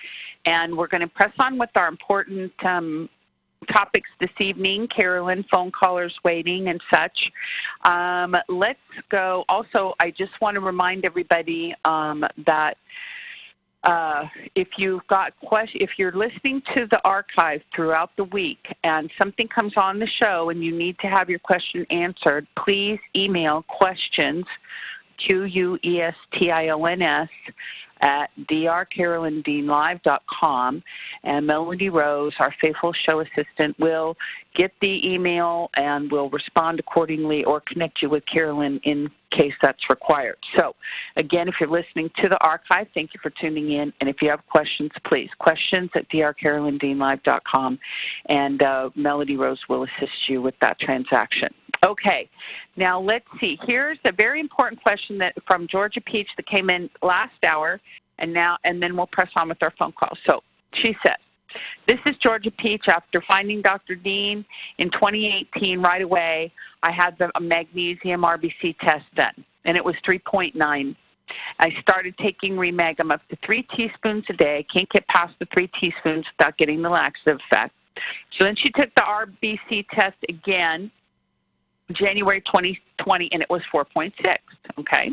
Speaker 2: And we're going to press on with our important topics this evening. Carolyn, phone callers waiting and such. Let's go. Also, I just want to remind everybody that if you're listening to the archive throughout the week and something comes on the show and you need to have your question answered, please email questions, questions, at drcarolyndeanlive.com, and Melody Rose, our faithful show assistant, will get the email and will respond accordingly or connect you with Carolyn in case that's required. So, again, if you're listening to the archive, thank you for tuning in. And if you have questions, please, questions at drcarolyndeanlive.com, and Melody Rose will assist you with that transaction. Okay, now let's see. Here's a very important question that from Georgia Peach that came in last hour, and then we'll press on with our phone call. So she says, this is Georgia Peach. After finding Dr. Dean in 2018, right away, I had a magnesium RBC test done, and it was 3.9. I started taking Remag. I'm up to 3 teaspoons a day. I can't get past the 3 teaspoons without getting the laxative effect. So then she took the RBC test again, January 2020, and it was 4.6, okay?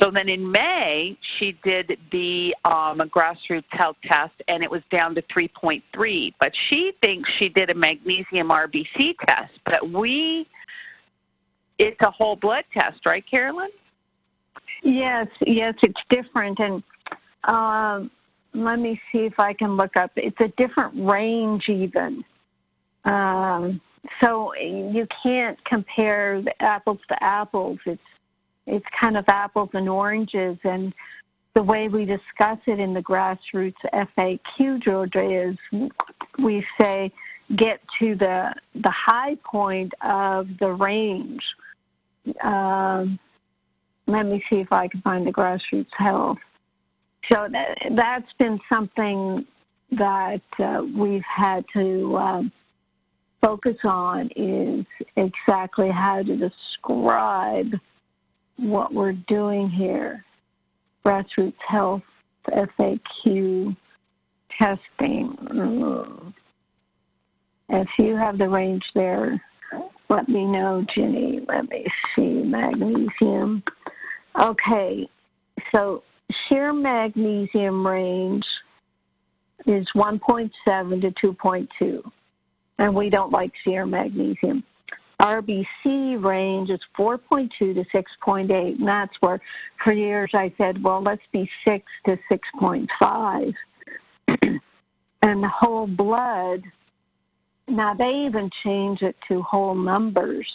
Speaker 2: So then in May, she did the grassroots health test, and it was down to 3.3. But she thinks she did a magnesium RBC test. But it's a whole blood test, right, Carolyn?
Speaker 3: Yes, it's different. And let me see if I can look up. It's a different range even. So you can't compare the apples to apples. It's kind of apples and oranges. And the way we discuss it in the grassroots FAQ, Georgia, is we say get to the high point of the range. Let me see if I can find the grassroots health. So that's been something that we've had to focus on, is exactly how to describe what we're doing here. Grassroots health FAQ testing. If you have the range there, let me know, Ginny. Let me see, magnesium. Okay, so sheer magnesium range is 1.7 to 2.2, and we don't like sheer magnesium. RBC range is 4.2 to 6.8, and that's where for years I said, well, let's be 6 to 6.5. And the whole blood, now they even change it to whole numbers,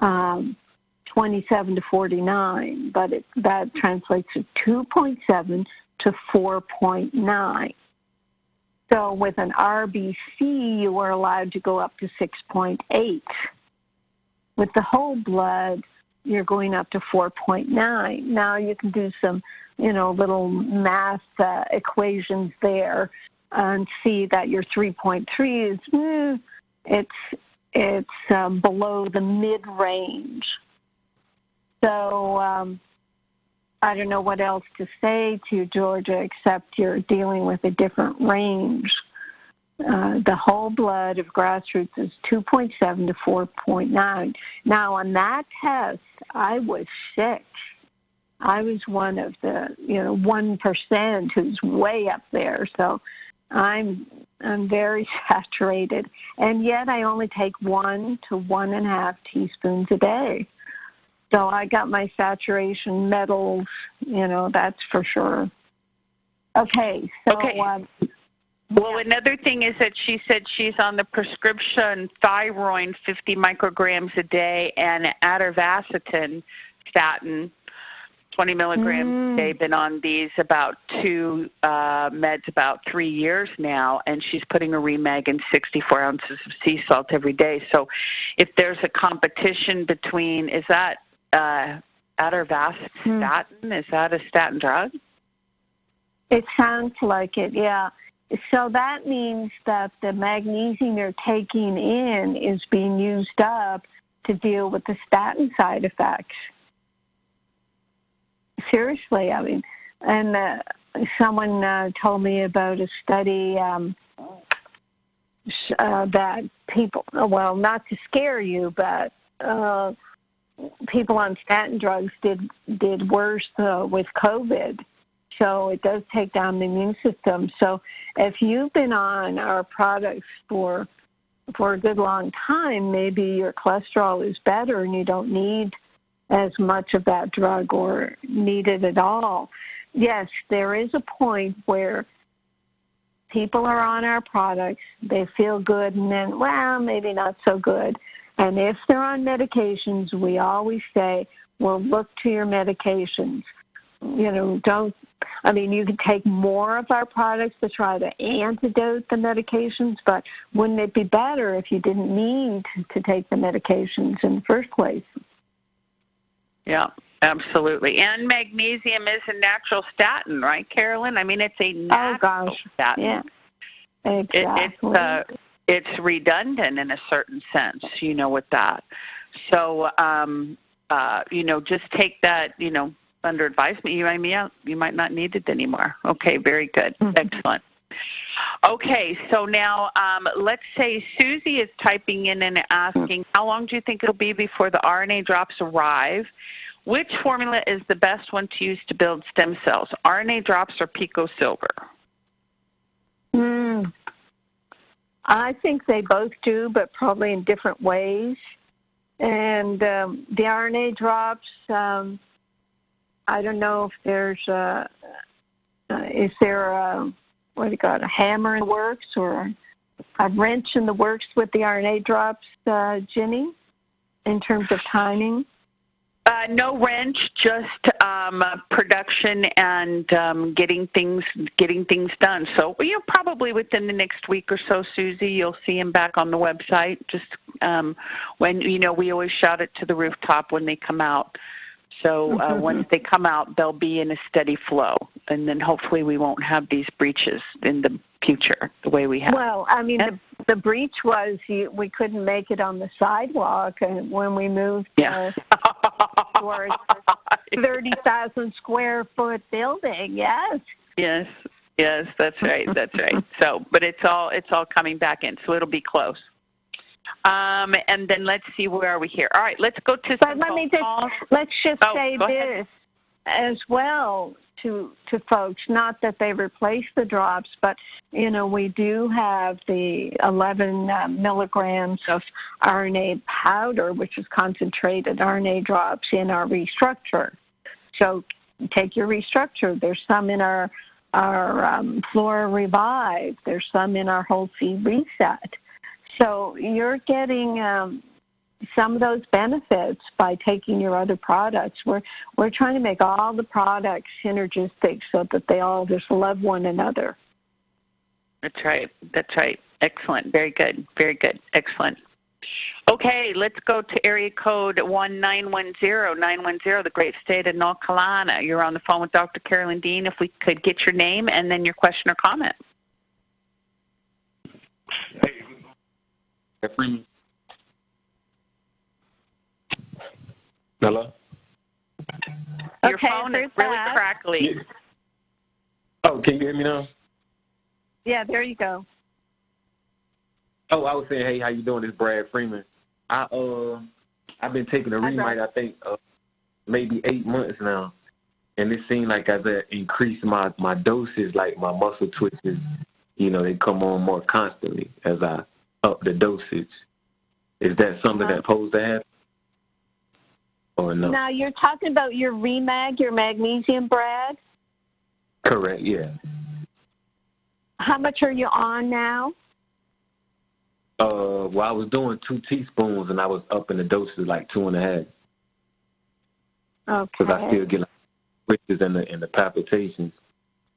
Speaker 3: 27 to 49, but that translates to 2.7 to 4.9. So with an RBC, you were allowed to go up to 6.8. With the whole blood, you're going up to 4.9. Now you can do some, little math equations there and see that your 3.3 is it's below the mid-range. So I don't know what else to say to you, Georgia, except you're dealing with a different range. The whole blood of grassroots is 2.7 to 4.9. Now, on that test, I was sick. I was one of the 1% who's way up there. So I'm very saturated, and yet I only take 1 to 1.5 teaspoons a day. So I got my saturation medals, that's for sure. Okay, so...
Speaker 2: Okay. Well, another thing is that she said she's on the prescription thyroid 50 micrograms a day and atorvastatin statin 20 milligrams a day. Been on these about 2 meds about 3 years now, and she's putting a Remag in 64 ounces of sea salt every day. So if there's a competition between, is that atorvastatin? Is that a statin drug?
Speaker 3: It sounds like it, yeah. So that means that the magnesium you're taking in is being used up to deal with the statin side effects. Seriously, I mean, and someone told me about a study that people, well, not to scare you, but people on statin drugs did worse with COVID. So it does take down the immune system. So if you've been on our products for a good long time, maybe your cholesterol is better and you don't need as much of that drug or need it at all. Yes, there is a point where people are on our products, they feel good, and then, well, maybe not so good. And if they're on medications, we always say, well, look to your medications. You can take more of our products to try to antidote the medications, but wouldn't it be better if you didn't need to take the medications in the first place?
Speaker 2: Yeah, absolutely. And magnesium is a natural statin, right, Carolyn? I mean, it's a natural statin.
Speaker 3: Yeah, exactly.
Speaker 2: It's redundant in a certain sense, with that. So, just take that, under advisement. You might not need it anymore. Okay, very good. Excellent. Okay, so now let's say Susie is typing in and asking, how long do you think it'll be before the RNA drops arrive? Which formula is the best one to use to build stem cells, RNA drops or Pico Silver?
Speaker 3: I think they both do, but probably in different ways. And the RNA drops, I don't know if there's is there a hammer in the works or a wrench in the works with the RNA drops, Ginny, in terms of timing?
Speaker 2: No wrench, just production and getting things done. So probably within the next week or so, Susie, you'll see them back on the website. Just when we always shout it to the rooftop when they come out. So once they come out, they'll be in a steady flow, and then hopefully we won't have these breaches in the future the way we have.
Speaker 3: Well, I mean, the breach was we couldn't make it on the sidewalk when we moved to our 30,000 square foot building. Yes.
Speaker 2: Yes, that's right. That's right. So, but it's all coming back in, so it'll be close. And then let's see, where are we here? All right, let's go to some phone calls.
Speaker 3: Let's just say this as well to folks, not that they replace the drops, but, we do have the 11 milligrams of RNA powder, which is concentrated RNA drops in our restructure. So take your restructure. There's some in our Flora Revive. There's some in our Whole Seed Reset. So you're getting some of those benefits by taking your other products. We're trying to make all the products synergistic so that they all just love one another.
Speaker 2: That's right. Excellent. Very good. Excellent. Okay, let's go to area code 1910, the great state of North Carolina. You're on the phone with Dr. Carolyn Dean. If we could get your name and then your question or comment.
Speaker 9: Freeman. Hello?
Speaker 2: Your phone is really crackly.
Speaker 9: Oh, can you hear me now?
Speaker 3: Yeah, there you go.
Speaker 9: Oh, I was saying, hey, how you doing? This is Brad Freeman. I've been taking a Remite, I think, maybe 8 months now, and it seemed like as I increased my doses, like my muscle twitches, they come on more constantly as I up the dosage. Is that something that's supposed to happen or no?
Speaker 3: Now, you're talking about your Remag, your magnesium, Brad?
Speaker 9: Correct, yeah.
Speaker 3: How much are you on now?
Speaker 9: Well, I was doing 2 teaspoons, and I was up in the doses like 2.5.
Speaker 3: Okay.
Speaker 9: Because I still get like twitches and the palpitations.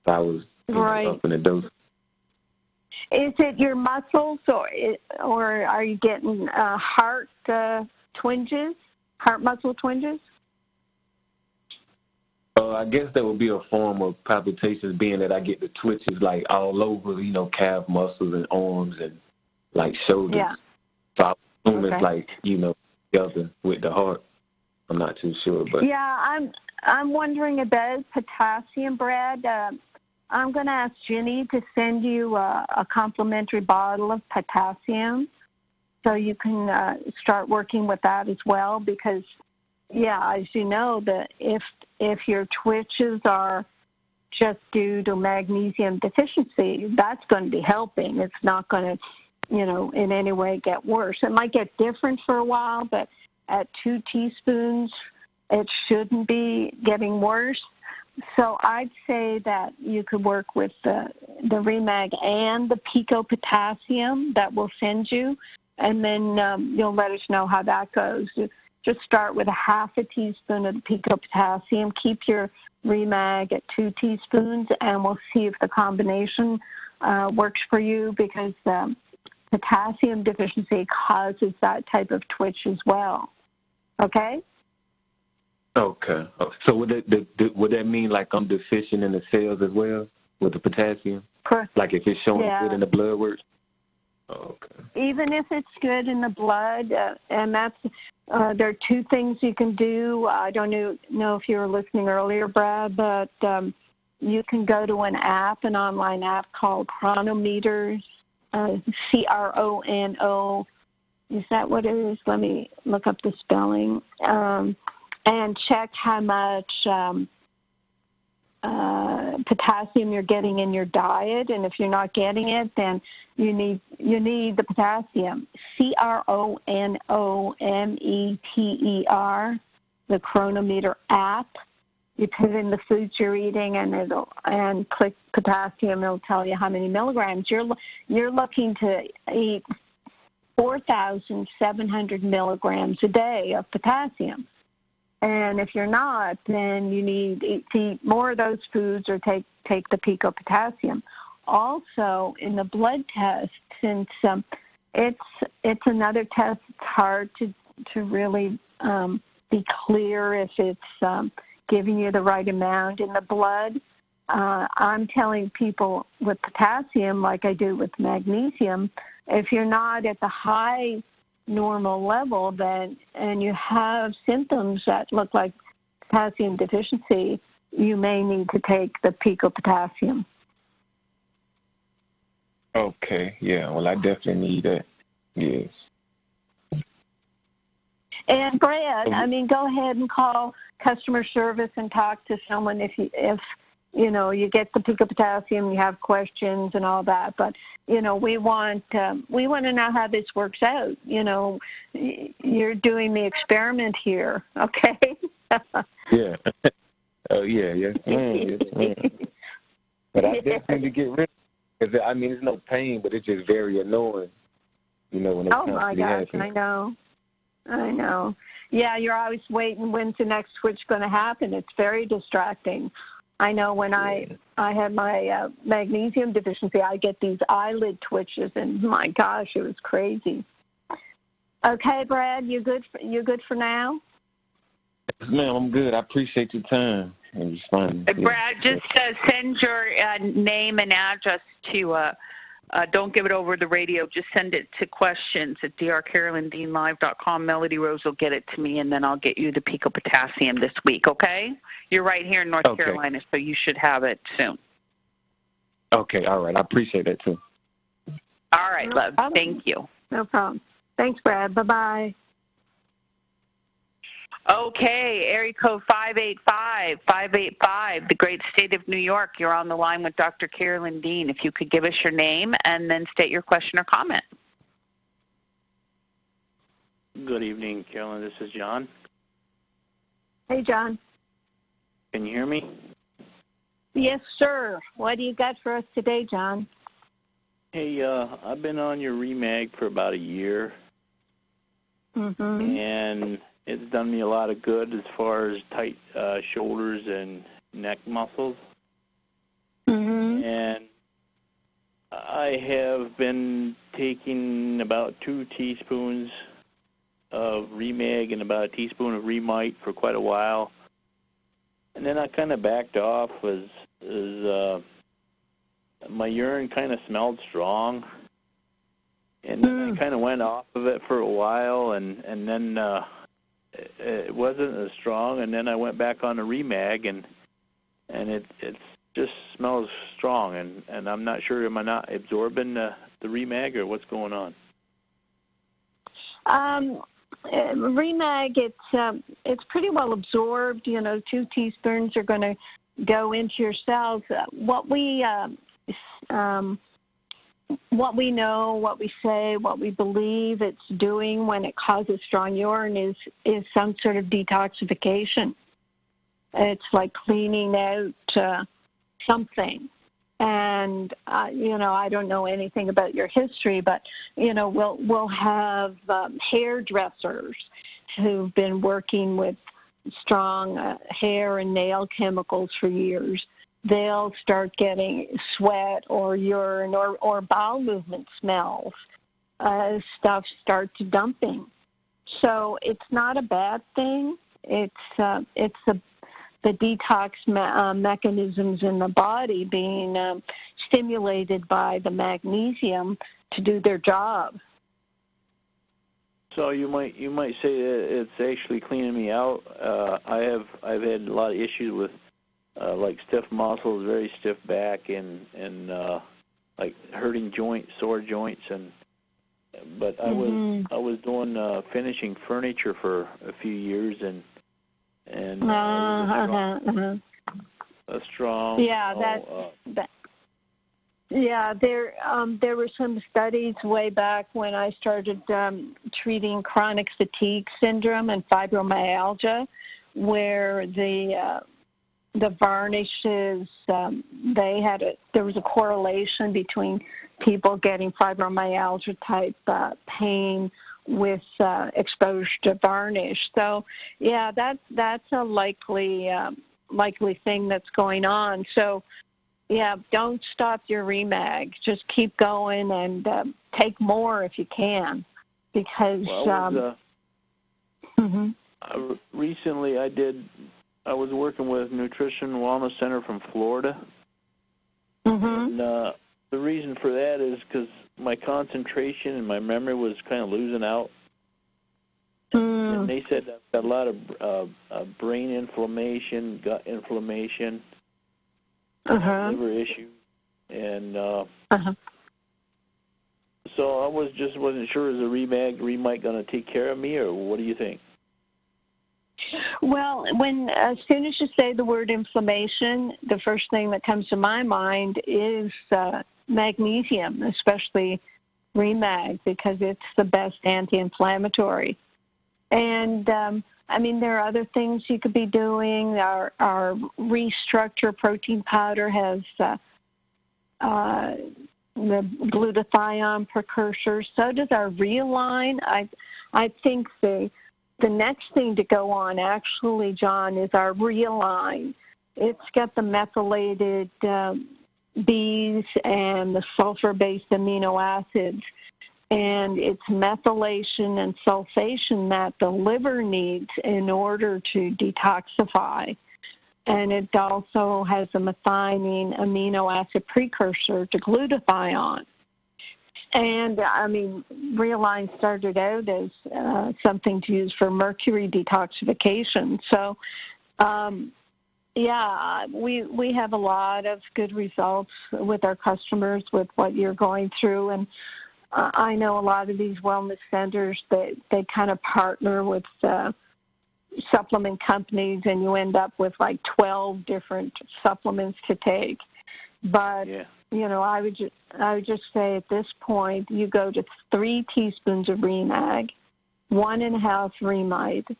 Speaker 9: So I was up in the doses.
Speaker 3: Is it your muscles, or are you getting heart twinges, heart muscle twinges?
Speaker 9: I guess that would be a form of palpitations, being that I get the twitches like all over, calf muscles and arms and like shoulders.
Speaker 3: Yeah.
Speaker 9: So I assume it's like, together with the heart. I'm not too sure, but
Speaker 3: yeah, I'm wondering about potassium, Brad. I'm going to ask Ginny to send you a complimentary bottle of potassium so you can start working with that as well because, as you know, that if your twitches are just due to magnesium deficiency, that's going to be helping. It's not going to, in any way get worse. It might get different for a while, but at 2 teaspoons, it shouldn't be getting worse. So I'd say that you could work with the Remag and the Pico Potassium that we'll send you, and then you'll let us know how that goes. Just start with a half a teaspoon of the Pico Potassium. Keep your Remag at 2 teaspoons, and we'll see if the combination works for you because potassium deficiency causes that type of twitch as well. Okay?
Speaker 9: Okay. So would that mean like I'm deficient in the cells as well with the potassium?
Speaker 3: Correct.
Speaker 9: Like if it's showing good in the blood work? Oh, okay.
Speaker 3: Even if it's good in the blood, and that's there are 2 things you can do. I don't know if you were listening earlier, Brad, but you can go to an online app called Chronometers, CRONO. Is that what it is? Let me look up the spelling. And check how much potassium you're getting in your diet, and if you're not getting it, then you need the potassium. CRONOMETER, the Chronometer app. You put in the foods you're eating, and click potassium. It'll tell you how many milligrams. You're looking to eat 4,700 milligrams a day of potassium. And if you're not, then you need to eat more of those foods or take the pico potassium. Also, in the blood test, since it's another test, it's hard to really be clear if it's giving you the right amount in the blood. I'm telling people with potassium, like I do with magnesium, if you're not at the high normal level, and you have symptoms that look like potassium deficiency, you may need to take the pico potassium.
Speaker 9: Okay, yeah. Well, I definitely need that. Yes.
Speaker 3: And Brad, go ahead and call customer service and talk to someone if you get the pico potassium, you have questions and all that. But we want to know how this works out. You're doing the experiment here, okay?
Speaker 9: Yeah. Oh yeah, yes, ma'am. But I definitely need to get rid of it. Because it's no pain, but it's just very annoying. When it
Speaker 3: oh my gosh, happens. I know. Yeah, you're always waiting when's the next switch going to happen. It's very distracting. I know when I had my magnesium deficiency, I get these eyelid twitches, and my gosh, it was crazy. Okay, Brad, you good for now?
Speaker 9: Yes, ma'am, I'm good. I appreciate your time and responding.
Speaker 2: Brad, just send your name and address to. Don't give it over the radio. Just send it to questions@drcarolyndeanlive.com. Melody Rose will get it to me, and then I'll get you the pico potassium this week, okay? You're right here in North Carolina, so you should have it soon.
Speaker 9: Okay, all right. I appreciate that, too.
Speaker 2: All right, love. Thank you.
Speaker 3: No problem. Thanks, Brad. Bye-bye.
Speaker 2: Okay, area code 585, the great state of New York. You're on the line with Dr. Carolyn Dean. If you could give us your name and then state your question or comment.
Speaker 10: Good evening, Carolyn. This is John.
Speaker 3: Hey, John.
Speaker 10: Can you hear me?
Speaker 3: Yes, sir. What do you got for us today, John?
Speaker 10: Hey, I've been on your Remag for about a year, and it's done me a lot of good as far as tight shoulders and neck muscles. And I have been taking about 2 teaspoons of Remag and about a teaspoon of Remite for quite a while. And then I kind of backed off as my urine kind of smelled strong. And then I kind of went off of it for a while, and then it wasn't as strong, and then I went back on the Remag, and it just smells strong, and I'm not sure, am I not absorbing the Remag, or what's going on?
Speaker 3: Remag, it's pretty well absorbed. 2 teaspoons are going to go into your cells. What we know, what we say, what we believe it's doing when it causes strong urine is some sort of detoxification. It's like cleaning out something. And, I don't know anything about your history, but, we'll have hairdressers who've been working with strong hair and nail chemicals for years. They'll start getting sweat or urine or bowel movement smells. Stuff starts dumping. So it's not a bad thing. It's the detox mechanisms in the body being stimulated by the magnesium to do their job.
Speaker 10: So you might say that it's actually cleaning me out. I've had a lot of issues with like stiff muscles, very stiff back, and like hurting joints, sore joints, but I was doing finishing furniture for a few years, and a strong.
Speaker 3: Yeah, yeah, there were some studies way back when I started treating chronic fatigue syndrome and fibromyalgia, where the varnishes, there was a correlation between people getting fibromyalgia type pain with exposure to varnish. So yeah, that's a likely thing that's going on. So yeah, don't stop your Remag. Just keep going and take more if you can, because
Speaker 10: recently I was working with Nutrition Wellness Center from Florida, and the reason for that is because my concentration and my memory was kind of losing out. And they said I've got a lot of brain inflammation, gut inflammation, liver issues, and so I wasn't sure, is the Remite going to take care of me, or what do you think?
Speaker 3: Well, as soon as you say the word inflammation, the first thing that comes to my mind is magnesium, especially Remag, because it's the best anti-inflammatory. And I mean, there are other things you could be doing. Our Restructure protein powder has the glutathione precursor. So does our Realign. I think the next thing to go on, actually, John, is our Realign. It's got the methylated Bs and the sulfur-based amino acids. And it's methylation and sulfation that the liver needs in order to detoxify. And it also has a methionine amino acid precursor to glutathione. And, I mean, Realign started out as something to use for mercury detoxification. So, yeah, we have a lot of good results with our customers with what you're going through. And I know a lot of these wellness centers, they kind of partner with supplement companies, and you end up with like 12 different supplements to take. But, you know, I would just say at this point, you go to 3 teaspoons of Remag, 1.5 Remite,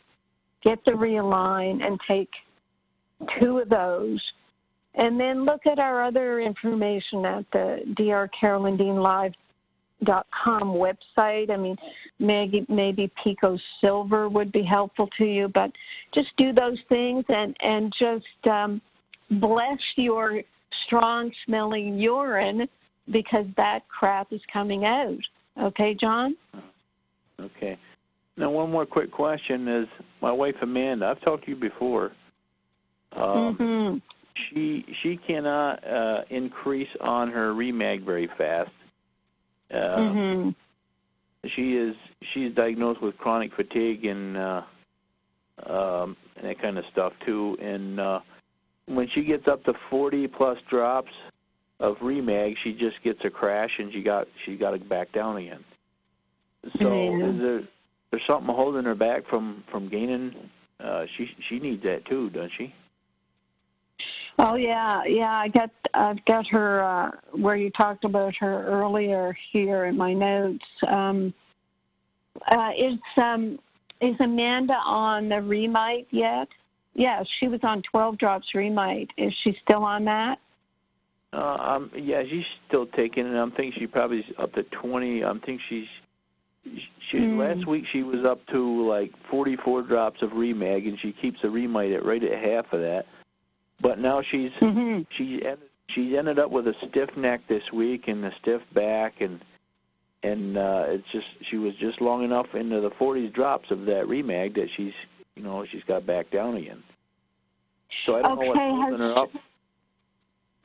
Speaker 3: get the Realign, and take 2 of those. And then look at our other information at the drcarolyndeanlive.com website. I mean, maybe Pico Silver would be helpful to you, but just do those things and just bless your strong-smelling urine, because that crap is coming out. Okay, John?
Speaker 10: Okay. Now, one more quick question is, my wife Amanda, I've talked to you before. She cannot increase on her Remag very fast. She's diagnosed with chronic fatigue and that kind of stuff too. And when she gets up to 40 plus drops of Remag, she just gets a crash, and she got to back down again. So is there's something holding her back from gaining? She needs that too, doesn't she?
Speaker 3: Oh yeah. I've got her where you talked about her earlier here in my notes. Is Amanda on the Remite yet? Yeah, she was on 12 drops Remite. Is she still on that?
Speaker 10: Yeah, she's still taking it. I think she probably is up to 20. I think she last week she was up to like 44 drops of Remag, and she keeps the Remite right at half of that. But now she ended up with a stiff neck this week and a stiff back, and it's just she was just long enough into the 40s drops of that Remag that she's got back down again. So I don't know what's holding her up.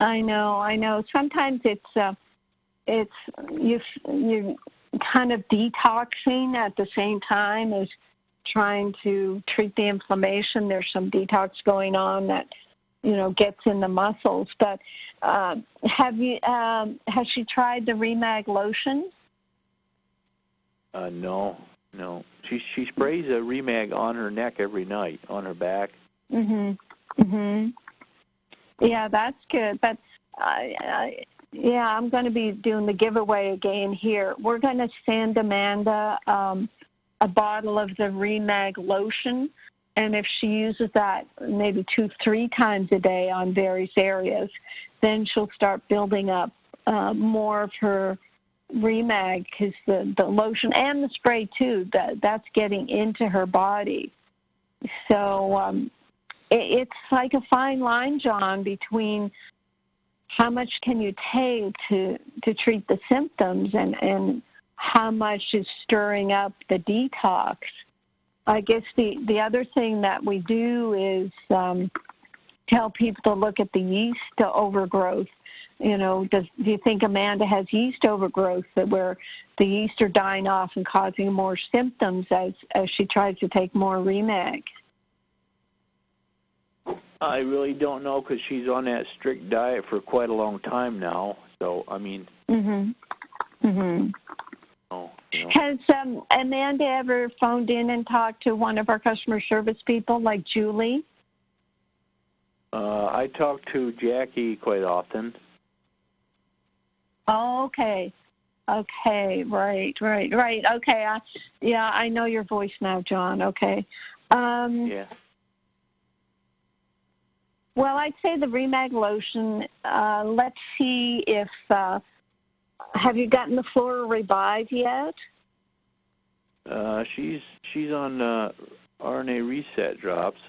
Speaker 3: I know. Sometimes it's you kind of detoxing at the same time as trying to treat the inflammation. There's some detox going on that gets in the muscles. But has she tried the Remag lotion?
Speaker 10: No. She sprays a Remag on her neck every night, on her back.
Speaker 3: Yeah, that's good. But I'm going to be doing the giveaway again here. We're going to send Amanda a bottle of the Remag lotion, and if she uses that maybe 2-3 times a day on various areas, then she'll start building up more of her Remag, because the lotion and the spray too, that's getting into her body. So it's like a fine line, John, between how much can you take to treat the symptoms and how much is stirring up the detox. I guess the other thing that we do is tell people to look at the yeast overgrowth. Do you think Amanda has yeast overgrowth, where the yeast are dying off and causing more symptoms as she tries to take more Remag?
Speaker 10: I really don't know, because she's on that strict diet for quite a long time now. So, I mean...
Speaker 3: Has Amanda ever phoned in and talked to one of our customer service people, like Julie?
Speaker 10: I talk to Jackie quite often.
Speaker 3: Oh, okay. Okay, right. Okay, I know your voice now, John. Okay.
Speaker 10: Yeah.
Speaker 3: Well, I'd say the Remag lotion. Let's see if have you gotten the Flora Revive yet?
Speaker 10: She's on RNA reset drops.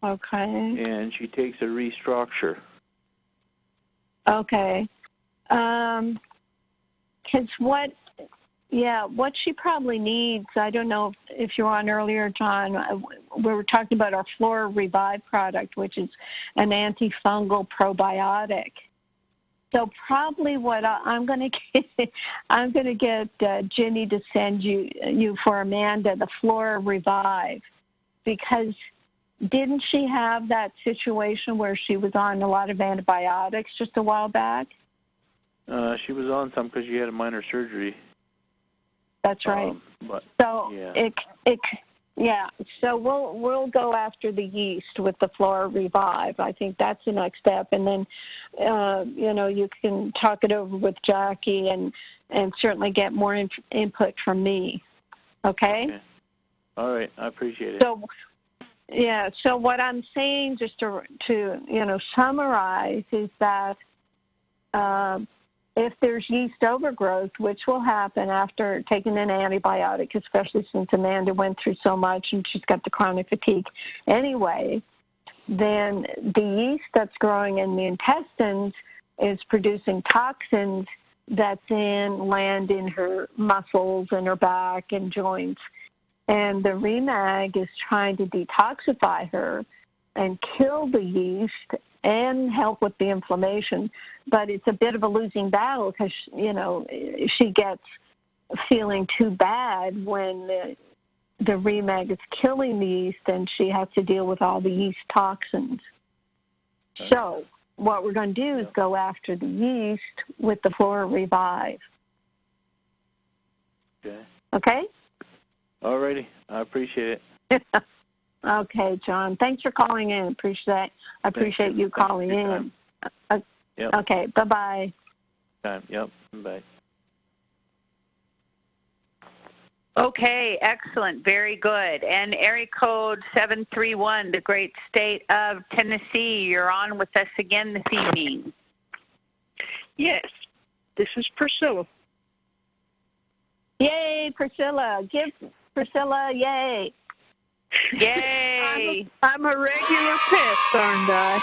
Speaker 3: Okay.
Speaker 10: And she takes a restructure.
Speaker 3: Okay. Because what she probably needs, I don't know if you were on earlier, John, we were talking about our Flora Revive product, which is an antifungal probiotic. So probably what I'm going to get Ginny to send you for Amanda the Flora Revive, because didn't she have that situation where she was on a lot of antibiotics just a while back?
Speaker 10: She was on some because she had a minor surgery.
Speaker 3: That's right. So so we'll go after the yeast with the Flora Revive. I think that's the next step, and then you can talk it over with Jackie and certainly get more input from me. Okay.
Speaker 10: All right, I appreciate it.
Speaker 3: So what I'm saying, just to summarize, is that if there's yeast overgrowth, which will happen after taking an antibiotic, especially since Amanda went through so much and she's got the chronic fatigue anyway, then the yeast that's growing in the intestines is producing toxins that then land in her muscles and her back and joints. And the Remag is trying to detoxify her and kill the yeast and help with the inflammation. But it's a bit of a losing battle, because, she gets feeling too bad when the Remag is killing the yeast, and she has to deal with all the yeast toxins. So what we're going to do is go after the yeast with the Flora Revive. Okay?
Speaker 10: All righty. I appreciate it.
Speaker 3: Okay, John. Thanks for calling in. I appreciate you calling in.
Speaker 10: Yep.
Speaker 3: Okay, bye-bye.
Speaker 10: Yep, bye.
Speaker 2: Okay, excellent. Very good. And area code 731, the great state of Tennessee. You're on with us again this evening.
Speaker 11: Yes, this is Priscilla.
Speaker 3: Yay, Priscilla. Give Priscilla yay.
Speaker 2: Yay!
Speaker 11: I'm a regular pest, aren't I?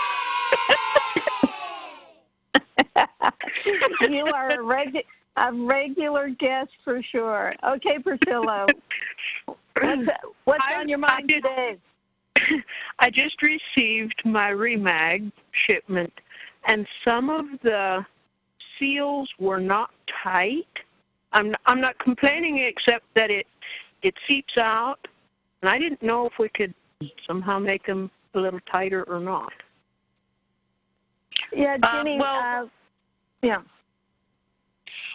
Speaker 3: You are a regular guest for sure. Okay, Priscilla. What's on your mind today?
Speaker 11: I just received my Remag shipment, and some of the seals were not tight. I'm not complaining, except that it seeps out. And I didn't know if we could somehow make them a little tighter or not.
Speaker 3: Yeah, Jenny. Yeah.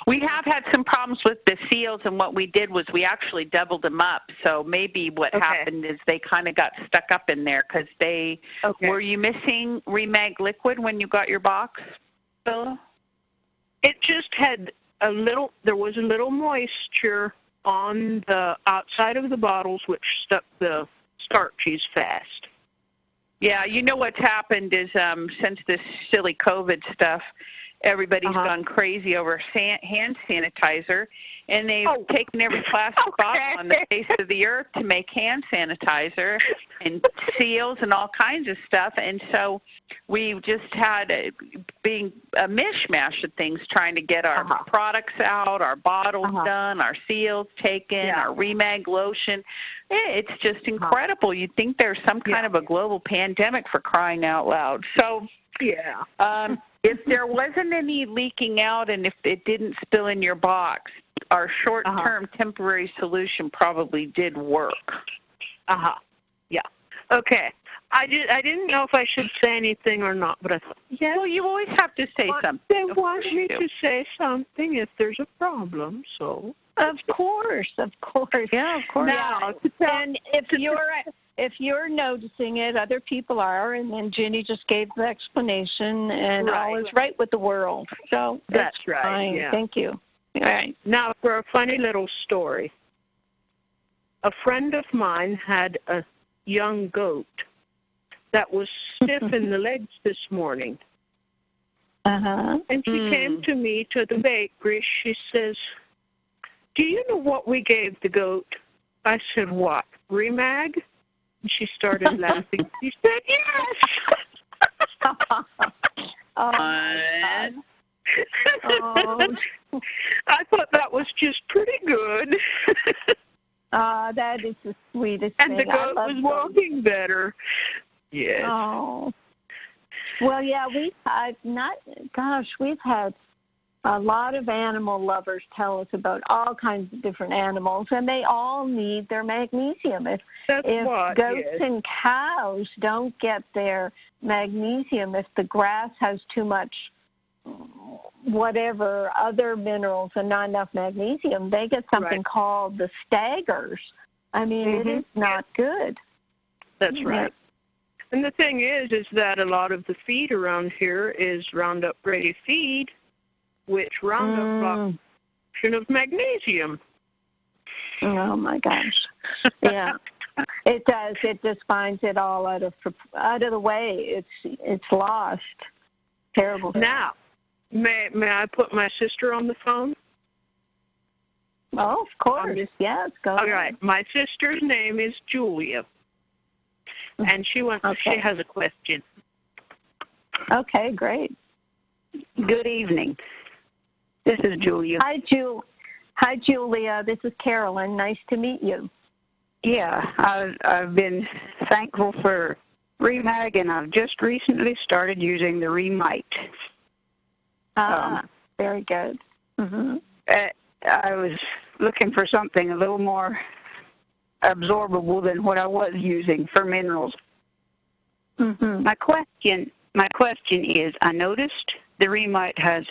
Speaker 2: We have had some problems with the seals, and what we did was we actually doubled them up. So maybe what happened is they kind of got stuck up in there because they.
Speaker 11: Okay.
Speaker 2: Were you missing Remag liquid when you got your box, Phil?
Speaker 11: It just had there was a little moisture on the outside of the bottles, which stuck the starches fast.
Speaker 2: Yeah, you know what's happened is since this silly COVID stuff, everybody's gone crazy over hand sanitizer, and they've taken every plastic bottle on the face of the earth to make hand sanitizer and seals and all kinds of stuff. And so we've just had being a mishmash of things trying to get our products out, our bottles done, our seals taken, our Remag lotion. It's just incredible. You'd think there's some kind of a global pandemic, for crying out loud. So if there wasn't any leaking out and if it didn't spill in your box, our short-term temporary solution probably did work.
Speaker 11: Yeah. Okay. I didn't know if I should say anything or not, but I thought,
Speaker 2: well, you always have to say something.
Speaker 11: They want me to say something if there's a problem, so.
Speaker 3: Of course.
Speaker 2: Yeah, of course.
Speaker 3: Now, and if you're noticing it, other people are, and then Ginny just gave the explanation, and all is right with the world. So
Speaker 11: that's right.
Speaker 3: Fine.
Speaker 11: Yeah.
Speaker 3: Thank you. All right.
Speaker 11: Now for a funny little story. A friend of mine had a young goat that was stiff in the legs this morning. And she came to me to the bakery. She says, "Do you know what we gave the goat?" I said, "What? Remag?" And she started laughing. She said, "Yes."
Speaker 3: Oh, my God.
Speaker 11: I thought that was just pretty good.
Speaker 3: That is the sweetest
Speaker 11: and
Speaker 3: thing.
Speaker 11: The goat was walking better. Yes.
Speaker 3: Oh. Well, yeah, we've had a lot of animal lovers tell us about all kinds of different animals, and they all need their magnesium. If goats and cows don't get their magnesium, if the grass has too much whatever other minerals and not enough magnesium, they get something called the staggers. I mean, it is not good.
Speaker 11: That's right. And the thing is that a lot of the feed around here is Roundup Ready feed, which Roundup blocks production of magnesium.
Speaker 3: Oh my gosh! Yeah, it does. It just finds it all out of the way. It's lost. Terrible.
Speaker 11: Now, may I put my sister on the phone?
Speaker 3: Oh, of course. Yes, go ahead.
Speaker 11: All right. My sister's name is Julia, and she has a question.
Speaker 3: Okay, great.
Speaker 12: Good evening. This is Julia.
Speaker 3: Hi, Julia. This is Carolyn. Nice to meet you.
Speaker 12: Yeah, I've been thankful for Remag, and I've just recently started using the Remite.
Speaker 3: Very good.
Speaker 12: I was looking for something a little more absorbable than what I was using for minerals. My question is, I noticed the Remite has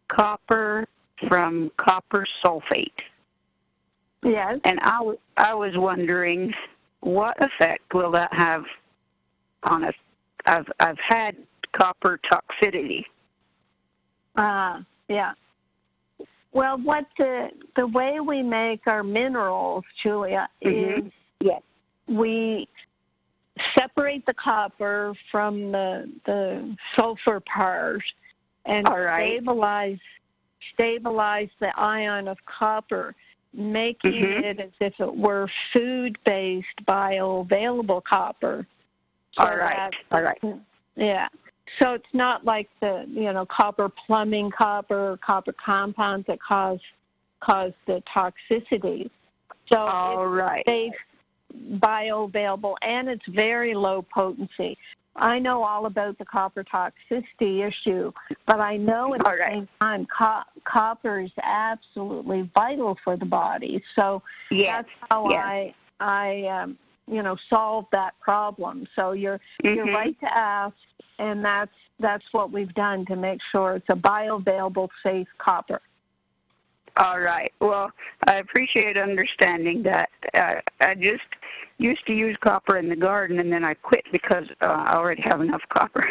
Speaker 12: copper from copper sulfate.
Speaker 3: Yes.
Speaker 12: And I was wondering, what effect will that have on us? I've had copper toxicity.
Speaker 3: Yeah. Well, what the way we make our minerals, Julia, is we separate the copper from the sulfur part and stabilize the ion of copper, making it as if it were food-based bioavailable copper. So
Speaker 12: All right.
Speaker 3: Yeah. So it's not like the copper plumbing copper compounds that cause the toxicity. So it's safe, bioavailable, and it's very low potency. I know all about the copper toxicity issue, but I know at the same time copper is absolutely vital for the body. So that's how I solve that problem. So you're right to ask, and that's what we've done to make sure it's a bioavailable, safe copper.
Speaker 12: All right. Well, I appreciate understanding that. I just used to use copper in the garden, and then I quit because I already have enough copper.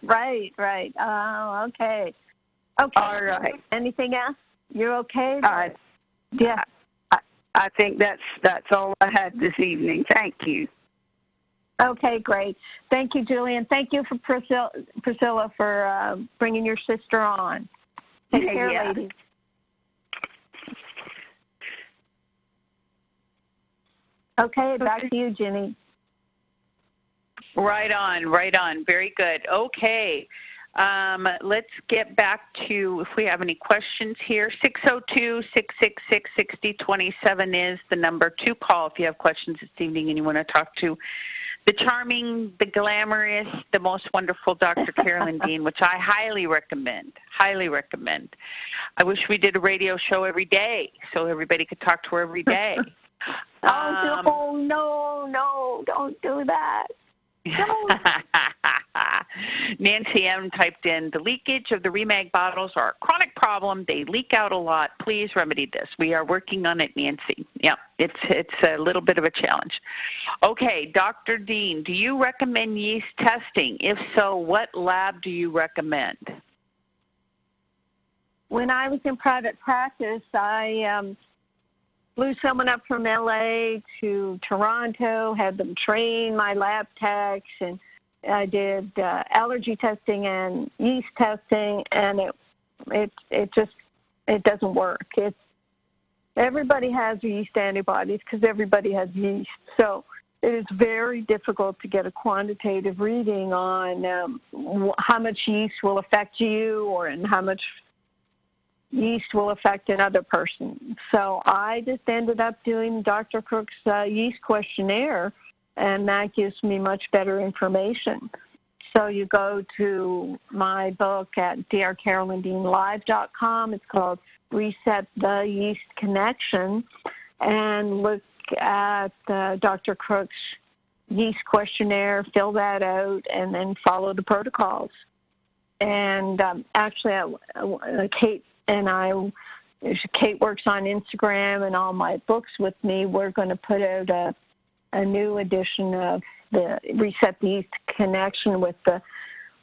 Speaker 3: Right. Oh, okay. Okay.
Speaker 12: All right.
Speaker 3: Anything else? You're okay?
Speaker 12: Yeah. I think that's all I had this evening. Thank you.
Speaker 3: Okay, great. Thank you, Julian. Thank you for Priscilla for bringing your sister on. Take care, ladies. Okay, back to you, Ginny.
Speaker 2: Right on. Very good. Okay. Let's get back to if we have any questions here. 602-666-6027 is the number to call if you have questions this evening and you want to talk to the charming, the glamorous, the most wonderful Dr. Carolyn Dean, which I highly recommend. I wish we did a radio show every day so everybody could talk to her every day.
Speaker 3: No, don't do that. No.
Speaker 2: Nancy M. typed in, the leakage of the Remag bottles are a chronic problem. They leak out a lot. Please remedy this. We are working on it, Nancy. Yeah, it's a little bit of a challenge. Okay, Dr. Dean, do you recommend yeast testing? If so, what lab do you recommend?
Speaker 3: When I was in private practice, I flew someone up from L.A. to Toronto, had them train my lab techs, and I did allergy testing and yeast testing, and it doesn't work. Everybody has yeast antibodies because everybody has yeast. So it is very difficult to get a quantitative reading on how much yeast will affect you and how much yeast will affect another person. So I just ended up doing Dr. Cook's yeast questionnaire, and that gives me much better information. So you go to my book at drcarolyndeanlive.com. It's called Reset the Yeast Connection, and look at Dr. Cook's yeast questionnaire, fill that out, and then follow the protocols. And actually, Kate works on Instagram and all my books with me. We're going to put out a new edition of the Reset the Yeast Connection with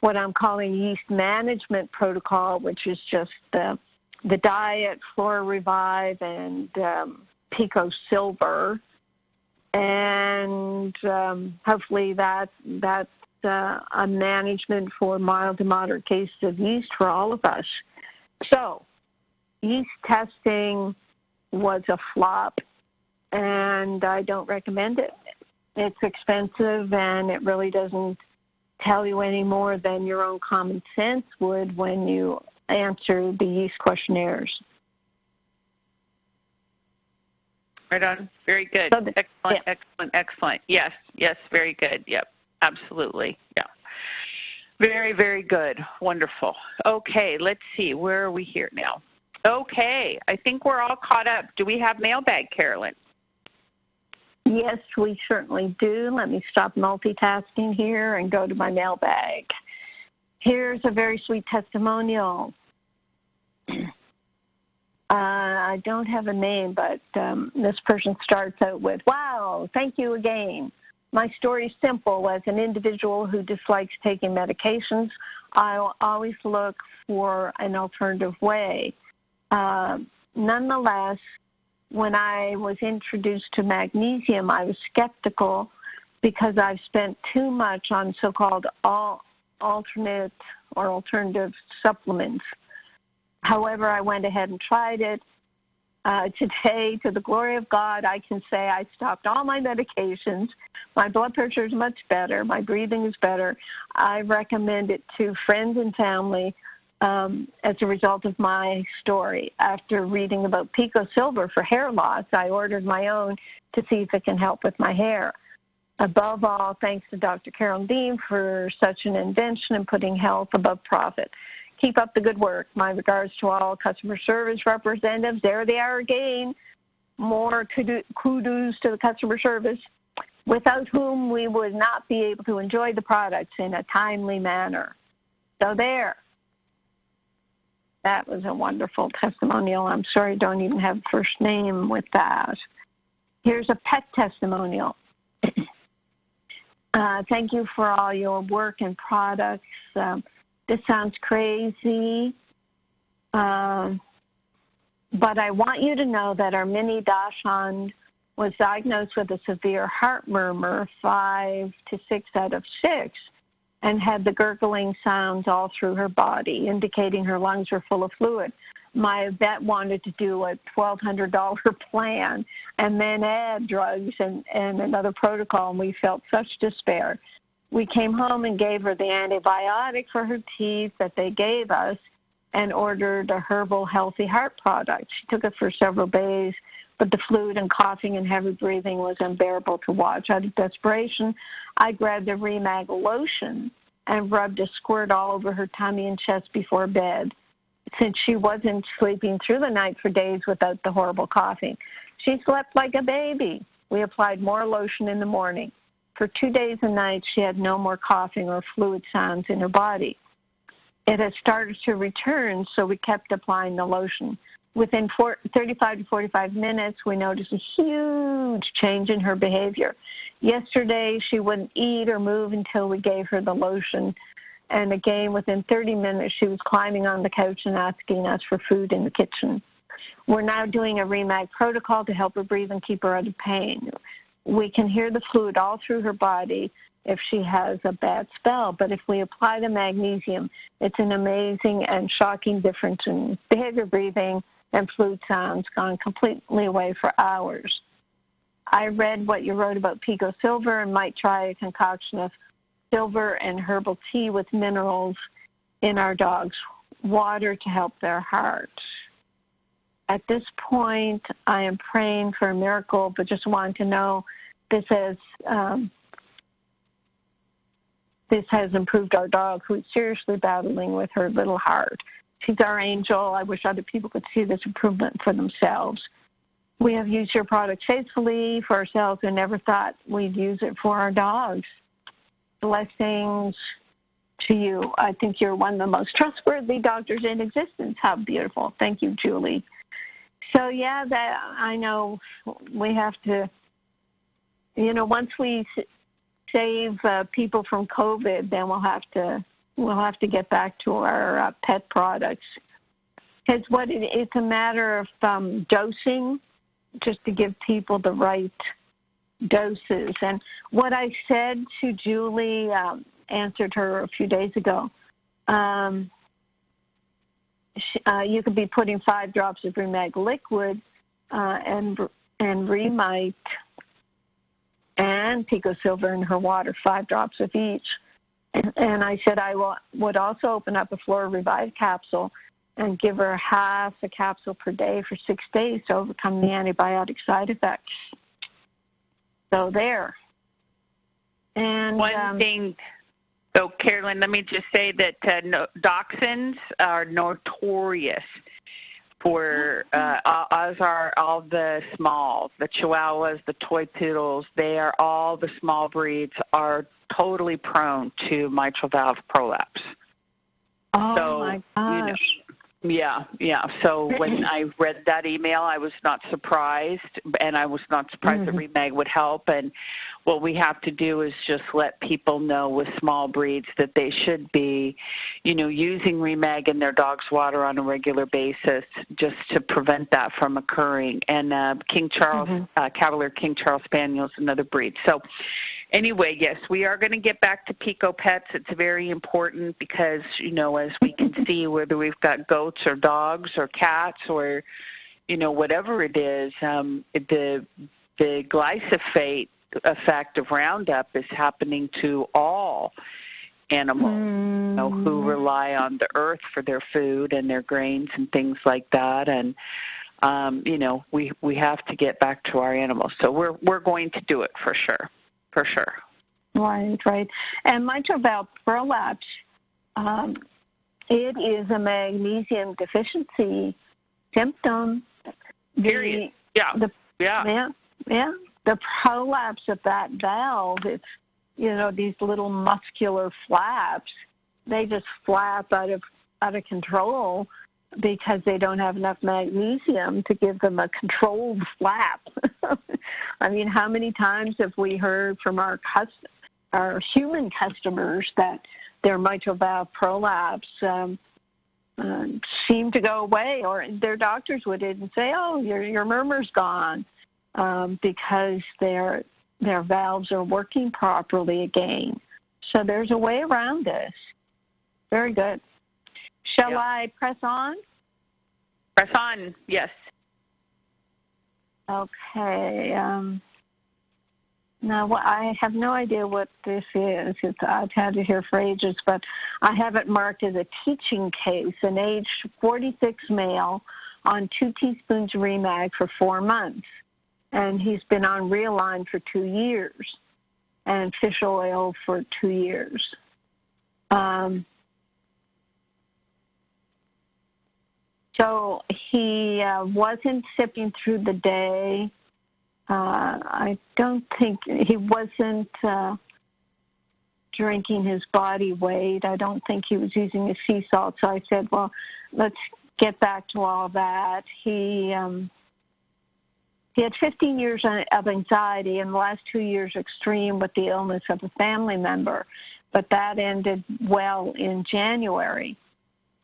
Speaker 3: what I'm calling yeast management protocol, which is just the diet, Flora Revive, and Pico Silver, and hopefully that's a management for mild to moderate cases of yeast for all of us. So yeast testing was a flop, and I don't recommend it. It's expensive, and it really doesn't tell you any more than your own common sense would when you answer the yeast questionnaires.
Speaker 2: Right on. Very good. Excellent. Yes, very good. Yep, absolutely. Yeah. Very, very good. Wonderful. Okay, let's see. Where are we here now? Okay, I think we're all caught up. Do we have mailbag, Carolyn?
Speaker 3: Yes, we certainly do. Let me stop multitasking here and go to my mailbag. Here's a very sweet testimonial. I don't have a name, but this person starts out with, wow, thank you again. My story is simple. As an individual who dislikes taking medications, I always look for an alternative way. Nonetheless, when I was introduced to magnesium, I was skeptical because I've spent too much on so-called alternate or alternative supplements. However, I went ahead and tried it. Today, to the glory of God, I can say I stopped all my medications. My blood pressure is much better. My breathing is better. I recommend it to friends and family as a result of my story. After reading about Pico Silver for hair loss, I ordered my own to see if it can help with my hair. Above all, thanks to Dr. Carolyn Dean for such an invention and putting health above profit. Keep up the good work. My regards to all customer service representatives. There they are again. More kudos to the customer service. without whom we would not be able to enjoy the products in a timely manner. So there. That was a wonderful testimonial. I'm sorry I don't even have first name with that. Here's a pet testimonial. Thank you for all your work and products. This sounds crazy, but I want you to know that our mini dachshund was diagnosed with a severe heart murmur, 5 to 6 out of 6, and had the gurgling sounds all through her body, indicating her lungs were full of fluid. My vet wanted to do a $1,200 plan and then add drugs and another protocol, and we felt such despair. We came home and gave her the antibiotic for her teeth that they gave us and ordered a herbal healthy heart product. She took it for several days, but the fluid and coughing and heavy breathing was unbearable to watch. Out of desperation, I grabbed the Remag lotion and rubbed a squirt all over her tummy and chest before bed, since she wasn't sleeping through the night for days without the horrible coughing. She slept like a baby. We applied more lotion in the morning. For 2 days and nights, she had no more coughing or fluid sounds in her body. It had started to return, so we kept applying the lotion. Within 35 to 45 minutes, we noticed a huge change in her behavior. Yesterday, she wouldn't eat or move until we gave her the lotion. And again, within 30 minutes, she was climbing on the couch and asking us for food in the kitchen. We're now doing a Remag protocol to help her breathe and keep her out of pain. We can hear the fluid all through her body if she has a bad spell, but if we apply the magnesium, it's an amazing and shocking difference in behavior, breathing, and fluid sounds, gone completely away for hours. I read what you wrote about Pico Silver and might try a concoction of silver and herbal tea with minerals in our dogs' water to help their heart. At this point, I am praying for a miracle, but just want to know this has improved our dog, who is seriously battling with her little heart. She's our angel. I wish other people could see this improvement for themselves. We have used your product faithfully for ourselves and never thought we'd use it for our dogs. Blessings to you. I think you're one of the most trustworthy doctors in existence. How beautiful. Thank you, Julie. So, yeah, that I know we have to, once we save people from COVID, then we'll have to get back to our pet products. Because it's a matter of dosing, just to give people the right doses. And what I said to Julie, answered her a few days ago, you could be putting 5 drops of Remag liquid and Remite and Pico Silver in her water, 5 drops of each. And I said I would also open up a Flora Revive capsule and give her half a capsule per day for 6 days to overcome the antibiotic side effects. So there. And
Speaker 2: one thing, Carolyn, let me just say that dachshunds are notorious for, as are all the smalls, the Chihuahuas, the toy poodles. All the small breeds are totally prone to mitral valve prolapse.
Speaker 3: Oh, my gosh.
Speaker 2: Yeah. So when I read that email, I was not surprised, and I was not surprised that Remag would help. And what we have to do is just let people know with small breeds that they should be, using Remag in their dog's water on a regular basis just to prevent that from occurring. And King Charles, Cavalier King Charles Spaniel is another breed. So anyway, yes, we are going to get back to Pico Pets. It's very important because, as we can see, whether we've got goats or dogs or cats or, whatever it is, the glyphosate effect of Roundup is happening to all animals who rely on the earth for their food and their grains and things like that. And, we have to get back to our animals. So we're going to do it for sure. For sure.
Speaker 3: Right. And mitral valve prolapse, it is a magnesium deficiency symptom.
Speaker 2: Period. Yeah.
Speaker 3: the prolapse of that valve, it's, these little muscular flaps, they just flap out of control because they don't have enough magnesium to give them a controlled flap. I mean, how many times have we heard from our human customers that their mitral valve prolapse seem to go away, or their doctors would even say, "Oh, your murmur's gone," because their valves are working properly again. So there's a way around this. Very good. Shall I press on?
Speaker 2: Press on, yes.
Speaker 3: Okay. Now, I have no idea what this is. I've had it here for ages, but I have it marked as a teaching case, an age 46 male on 2 teaspoons of Remag for 4 months. And he's been on Realign for 2 years and fish oil for 2 years. So he wasn't sipping through the day. I don't think he wasn't drinking his body weight. I don't think he was using a sea salt. So I said, well, let's get back to all that. He had 15 years of anxiety, and the last 2 years extreme with the illness of a family member. But that ended well in January.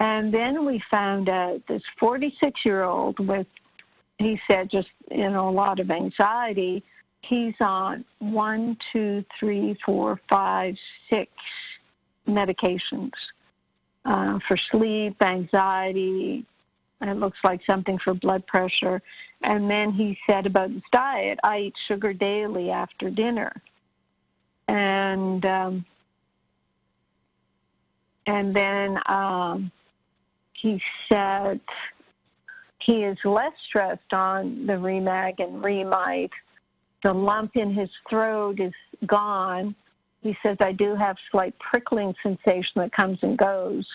Speaker 3: And then we found out this 46-year-old with, he said, just, a lot of anxiety. He's on 1, 2, 3, 4, 5, 6 medications for sleep, anxiety. It looks like something for blood pressure. And then he said about his diet, I eat sugar daily after dinner. And then he said he is less stressed on the Remag and Remite. The lump in his throat is gone. He says, I do have slight prickling sensation that comes and goes.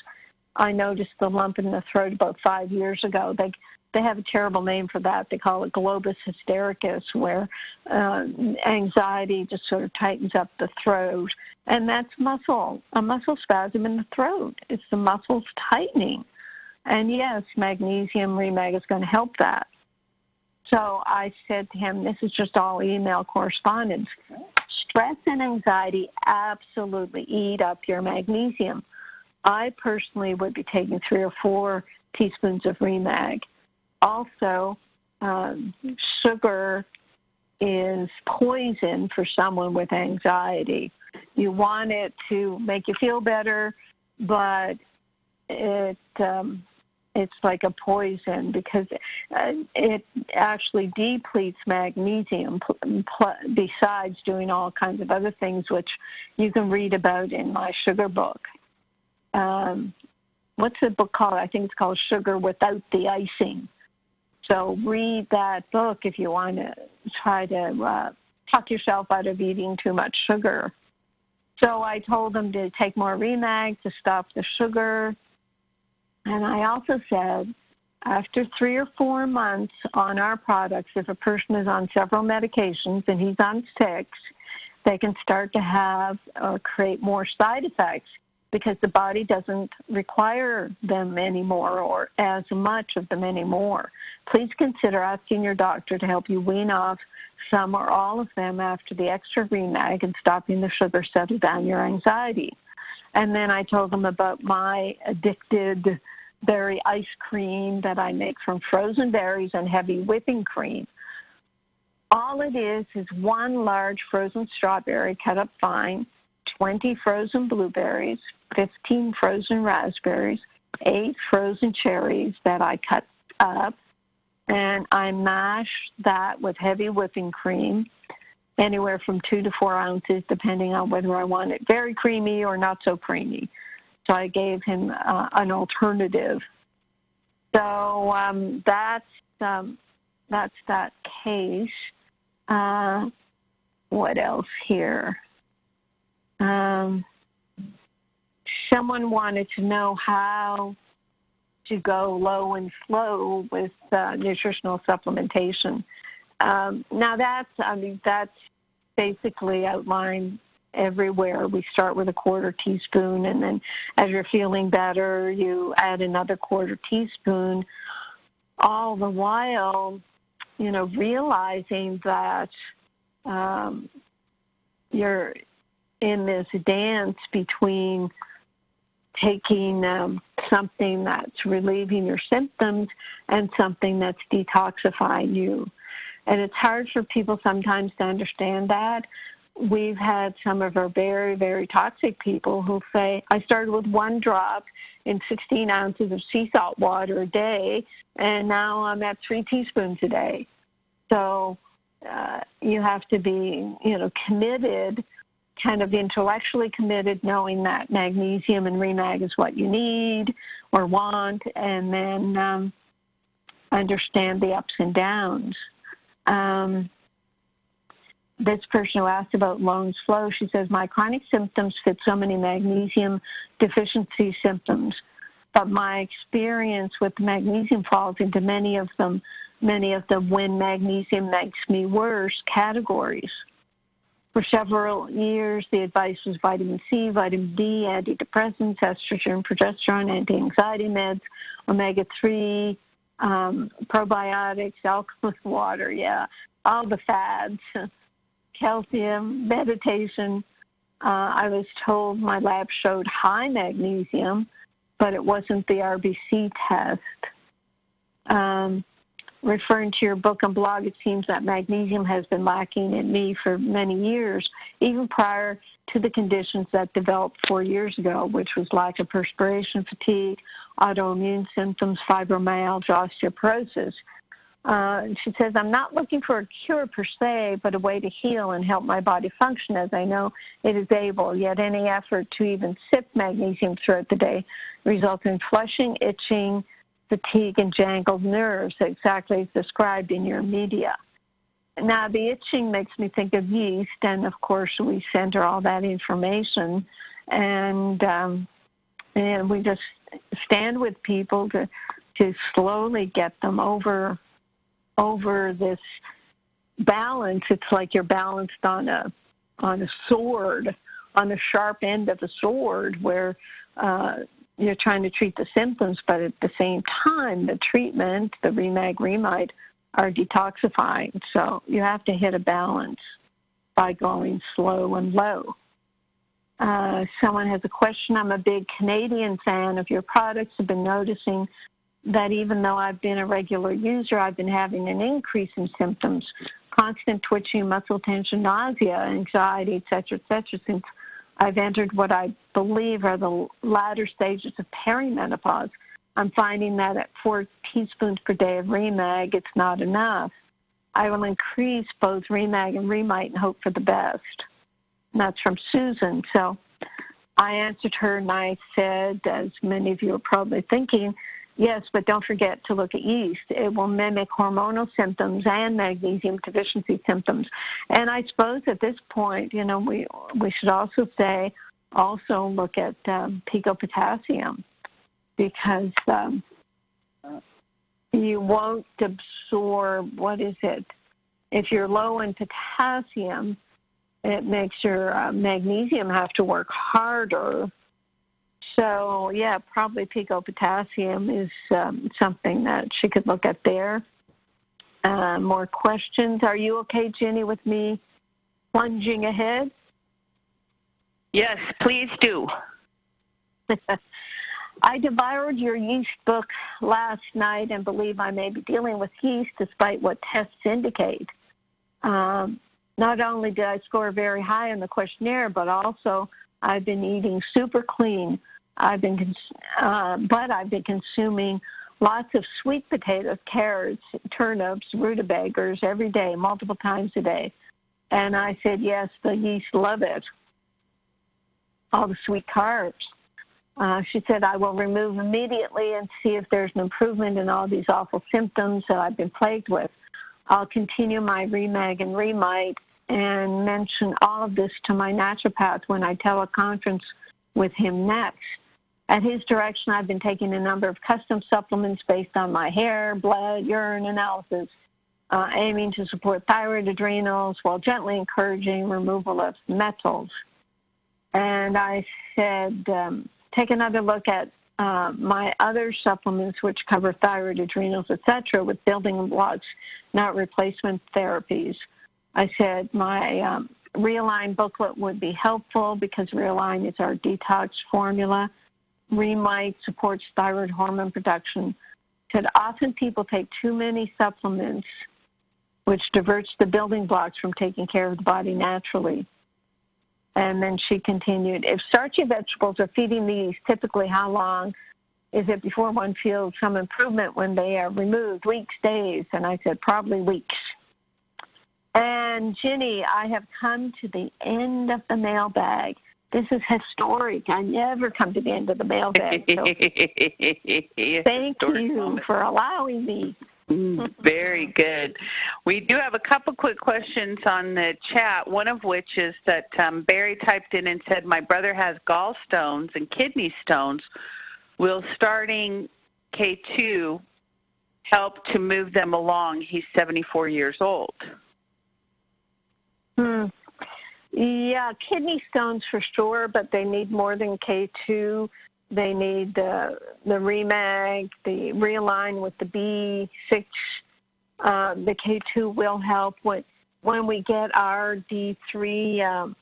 Speaker 3: I noticed the lump in the throat about 5 years ago. They have a terrible name for that. They call it globus hystericus, where anxiety just sort of tightens up the throat. And that's a muscle spasm in the throat. It's the muscles tightening. And yes, magnesium Remag is going to help that. So I said to him, this is just all email correspondence. Stress and anxiety absolutely eat up your magnesium. I personally would be taking 3 or 4 teaspoons of Remag. Also, sugar is poison for someone with anxiety. You want it to make you feel better, but it's like a poison because it actually depletes magnesium besides doing all kinds of other things, which you can read about in my sugar book. What's the book called? I think it's called Sugar Without the Icing. So read that book if you want to try to talk yourself out of eating too much sugar. So I told them to take more Remag to stop the sugar. And I also said, after 3 or 4 months on our products, if a person is on several medications and he's on 6, they can start to have or create more side effects because the body doesn't require them anymore or as much of them anymore. Please consider asking your doctor to help you wean off some or all of them after the extra Remag and stopping the sugar settle down your anxiety. And then I told them about my addicted berry ice cream that I make from frozen berries and heavy whipping cream. All it is 1 large frozen strawberry cut up fine, 20 frozen blueberries, 15 frozen raspberries, 8 frozen cherries that I cut up, and I mash that with heavy whipping cream, anywhere from 2 to 4 ounces, depending on whether I want it very creamy or not so creamy. So I gave him an alternative. So that's that case. What else here? Someone wanted to know how to go low and slow with nutritional supplementation. Now that's basically outlined everywhere. We start with a quarter teaspoon, and then as you're feeling better, you add another quarter teaspoon, all the while, realizing that you're in this dance between taking something that's relieving your symptoms and something that's detoxifying you. And it's hard for people sometimes to understand that. We've had some of our very, very toxic people who say, I started with 1 drop in 16 ounces of sea salt water a day, and now I'm at 3 teaspoons a day. So you have to be, committed, kind of intellectually committed, knowing that magnesium and Remag is what you need or want, and then understand the ups and downs. This person who asked about lungs flow, she says, my chronic symptoms fit so many magnesium deficiency symptoms, but my experience with magnesium falls into many of the when magnesium makes me worse categories. For several years, the advice was vitamin C, vitamin D, antidepressants, estrogen, progesterone, anti-anxiety meds, omega-3, probiotics, alkaline water, all the fads, calcium, meditation. I was told my lab showed high magnesium, but it wasn't the RBC test. Referring to your book and blog, it seems that magnesium has been lacking in me for many years, even prior to the conditions that developed 4 years ago, which was lack of perspiration, fatigue, autoimmune symptoms, fibromyalgia, osteoporosis. She says, I'm not looking for a cure per se, but a way to heal and help my body function as I know it is able, yet any effort to even sip magnesium throughout the day results in flushing, itching, fatigue, and jangled nerves, exactly as described in your media. Now, the itching makes me think of yeast, and of course we send her all that information, and we just stand with people to slowly get them over this balance. It's like you're balanced on a sword, on the sharp end of a sword, where you're trying to treat the symptoms, but at the same time, the treatment, the Remag, Remite, are detoxifying. So you have to hit a balance by going slow and low. Someone has a question. I'm a big Canadian fan of your products. I've been noticing that even though I've been a regular user, I've been having an increase in symptoms, constant twitching, muscle tension, nausea, anxiety, et cetera, since I've entered what I believe are the latter stages of perimenopause. I'm finding that at 4 teaspoons per day of Remag, it's not enough. I will increase both Remag and Remite and hope for the best. And that's from Susan. So I answered her and I said, as many of you are probably thinking, yes, but don't forget to look at yeast. It will mimic hormonal symptoms and magnesium deficiency symptoms. And I suppose at this point, we should also look at pico potassium, because you won't absorb, if you're low in potassium, it makes your magnesium have to work harder. So, probably pico potassium is something that she could look at there. More questions. Are you okay, Jenny, with me plunging ahead?
Speaker 2: Yes, please do.
Speaker 3: I devoured your yeast book last night and believe I may be dealing with yeast despite what tests indicate. Not only did I score very high on the questionnaire, but also I've been eating super clean. I've been consuming lots of sweet potatoes, carrots, turnips, rutabagas every day, multiple times a day. And I said, yes, the yeast love it. All the sweet carbs. She said, I will remove immediately and see if there's an improvement in all these awful symptoms that I've been plagued with. I'll continue my Remag and Remite and mention all of this to my naturopath when I teleconference with him next. At his direction, I've been taking a number of custom supplements based on my hair, blood, urine analysis. aiming to support thyroid adrenals while gently encouraging removal of metals. And I said, take another look at my other supplements, which cover thyroid adrenals, etc., with building blocks, not replacement therapies. I said my Realign booklet would be helpful because Realign is our detox formula. Remite supports thyroid hormone production. Said often people take too many supplements, which diverts the building blocks from taking care of the body naturally. And then she continued, if starchy vegetables are feeding these, typically how long is it before one feels some improvement when they are removed? Weeks, days? And I said, probably weeks. And Ginny, I have come to the end of the mailbag. This is historic. I never come to the end of the mailbag. So thank you for allowing me.
Speaker 2: Very good. We do have a couple quick questions on the chat, one of which is that Barry typed in and said, my brother has gallstones and kidney stones. Will starting K2 help to move them along? He's 74 years old.
Speaker 3: Yeah, kidney stones for sure, but they need more than K2. They need the Remag, the Realign with the B6. The K2 will help. When we get our D3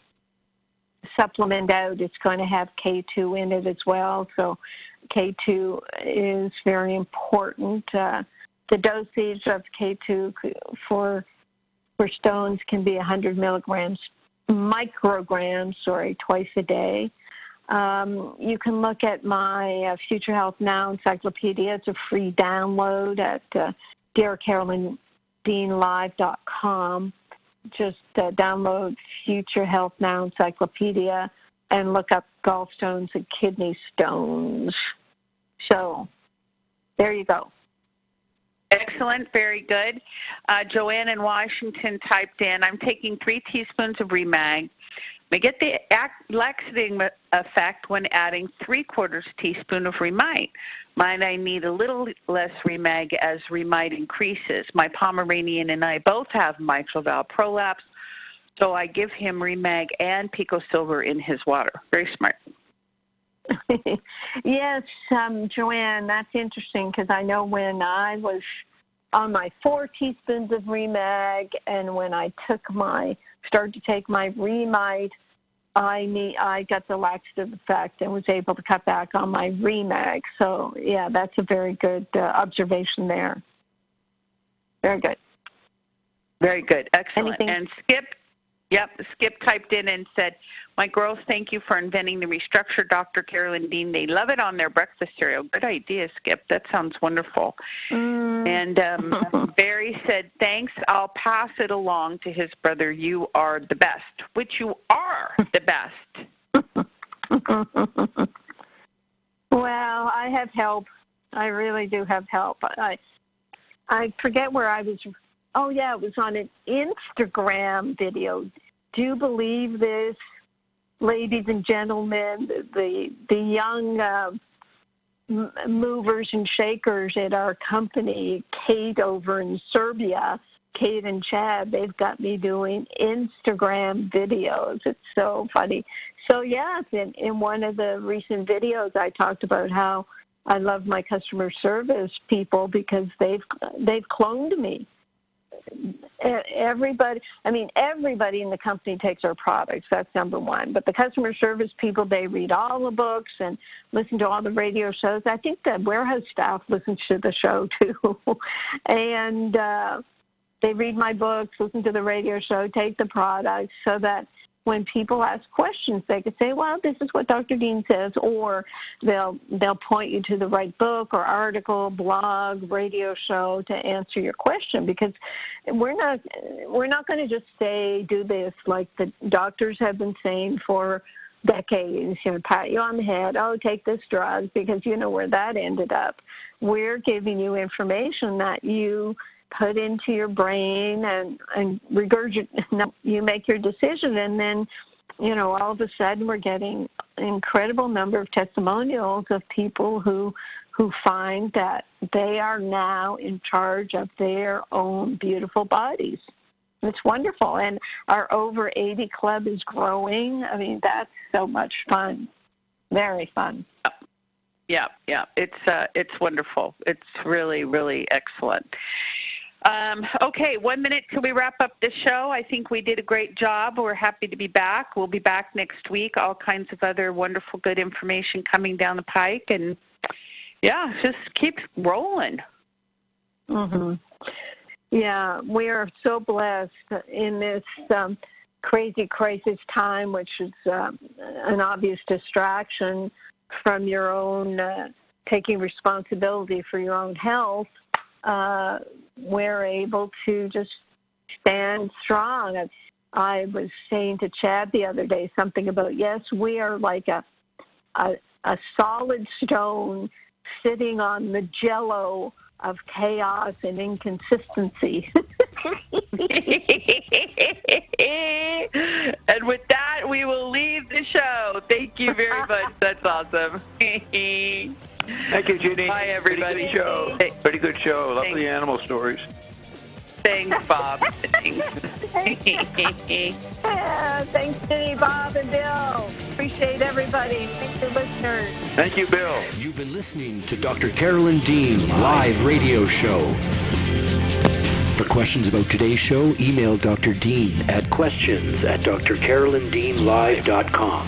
Speaker 3: supplement out, it's going to have K2 in it as well. So K2 is very important. The dosage of K2 for stones can be 100 micrograms, twice a day. You can look at my Future Health Now encyclopedia. It's a free download at DearCarolynDeanLive.com. Just download Future Health Now encyclopedia and look up gallstones and kidney stones. So there you go.
Speaker 2: Excellent. Very good. Joanne in Washington typed in, I'm taking 3 teaspoons of Remag. We get the laxating effect when adding 3/4 teaspoon of Remite. Might I need a little less Remag as Remite increases? My Pomeranian and I both have mitral valve prolapse, so I give him Remag and Pico Silver in his water. Very smart.
Speaker 3: Yes, Joanne, that's interesting because I know when I was on my 4 teaspoons of Remag and when I started to take my Remite, I got the laxative effect and was able to cut back on my Remag. So, yeah, that's a very good observation there. Very good.
Speaker 2: Very good. Excellent.
Speaker 3: Anything?
Speaker 2: And Skip typed in and said, my girls, thank you for inventing the Restructure Dr. Carolyn Dean. They love it on their breakfast cereal. Good idea, Skip. That sounds wonderful. And Barry said, thanks. I'll pass it along to his brother. You are the best, which you are the best.
Speaker 3: Well, I have help. I really do have help. I forget where I was. Oh, yeah, it was on an Instagram video. Do you believe this, ladies and gentlemen? The young movers and shakers at our company, Kate over in Serbia, Kate and Chad, they've got me doing Instagram videos. It's so funny. So, yes, in one of the recent videos, I talked about how I love my customer service people because they've cloned me. Everybody in the company takes our products. That's number one. But the customer service people, they read all the books and listen to all the radio shows. I think the warehouse staff listens to the show, too. And they read my books, listen to the radio show, take the products so that when people ask questions, they could say, well, this is what Dr. Dean says, or they'll point you to the right book or article, blog, radio show to answer your question, because we're not going to just say, do this, like the doctors have been saying for decades, pat you on the head, take this drug, because you know where that ended up. We're giving you information that you put into your brain and regurgitate. You make your decision, and then, all of a sudden we're getting an incredible number of testimonials of people who who find that they are now in charge of their own beautiful bodies. It's wonderful. And our Over 80 Club is growing. I mean, that's so much fun. Very fun.
Speaker 2: Yeah. It's wonderful. It's really, really excellent. Okay, 1 minute till we wrap up the show. I think we did a great job. We're happy to be back. We'll be back next week. All kinds of other wonderful, good information coming down the pike. And, yeah, just keep rolling.
Speaker 3: Mm-hmm. Yeah, we are so blessed in this crazy crisis time, which is an obvious distraction from your own taking responsibility for your own health. We're able to just stand strong. I was saying to Chad the other day something about, yes, we are like a solid stone sitting on the jello of chaos and inconsistency.
Speaker 2: And with that, we will leave the show. Thank you very much. That's awesome.
Speaker 13: Thank you, Judy.
Speaker 2: Bye, everybody.
Speaker 13: Pretty good show. Love the animal stories.
Speaker 2: Thanks, Bob. Thanks.
Speaker 3: Thanks, Jenny, Bob, and Bill. Appreciate everybody. Thanks for listeners.
Speaker 13: Thank you, Bill.
Speaker 1: You've been listening to Dr. Carolyn Dean live radio show. For questions about today's show, email Dr. Dean at questions@drcarolyndeanlive.com.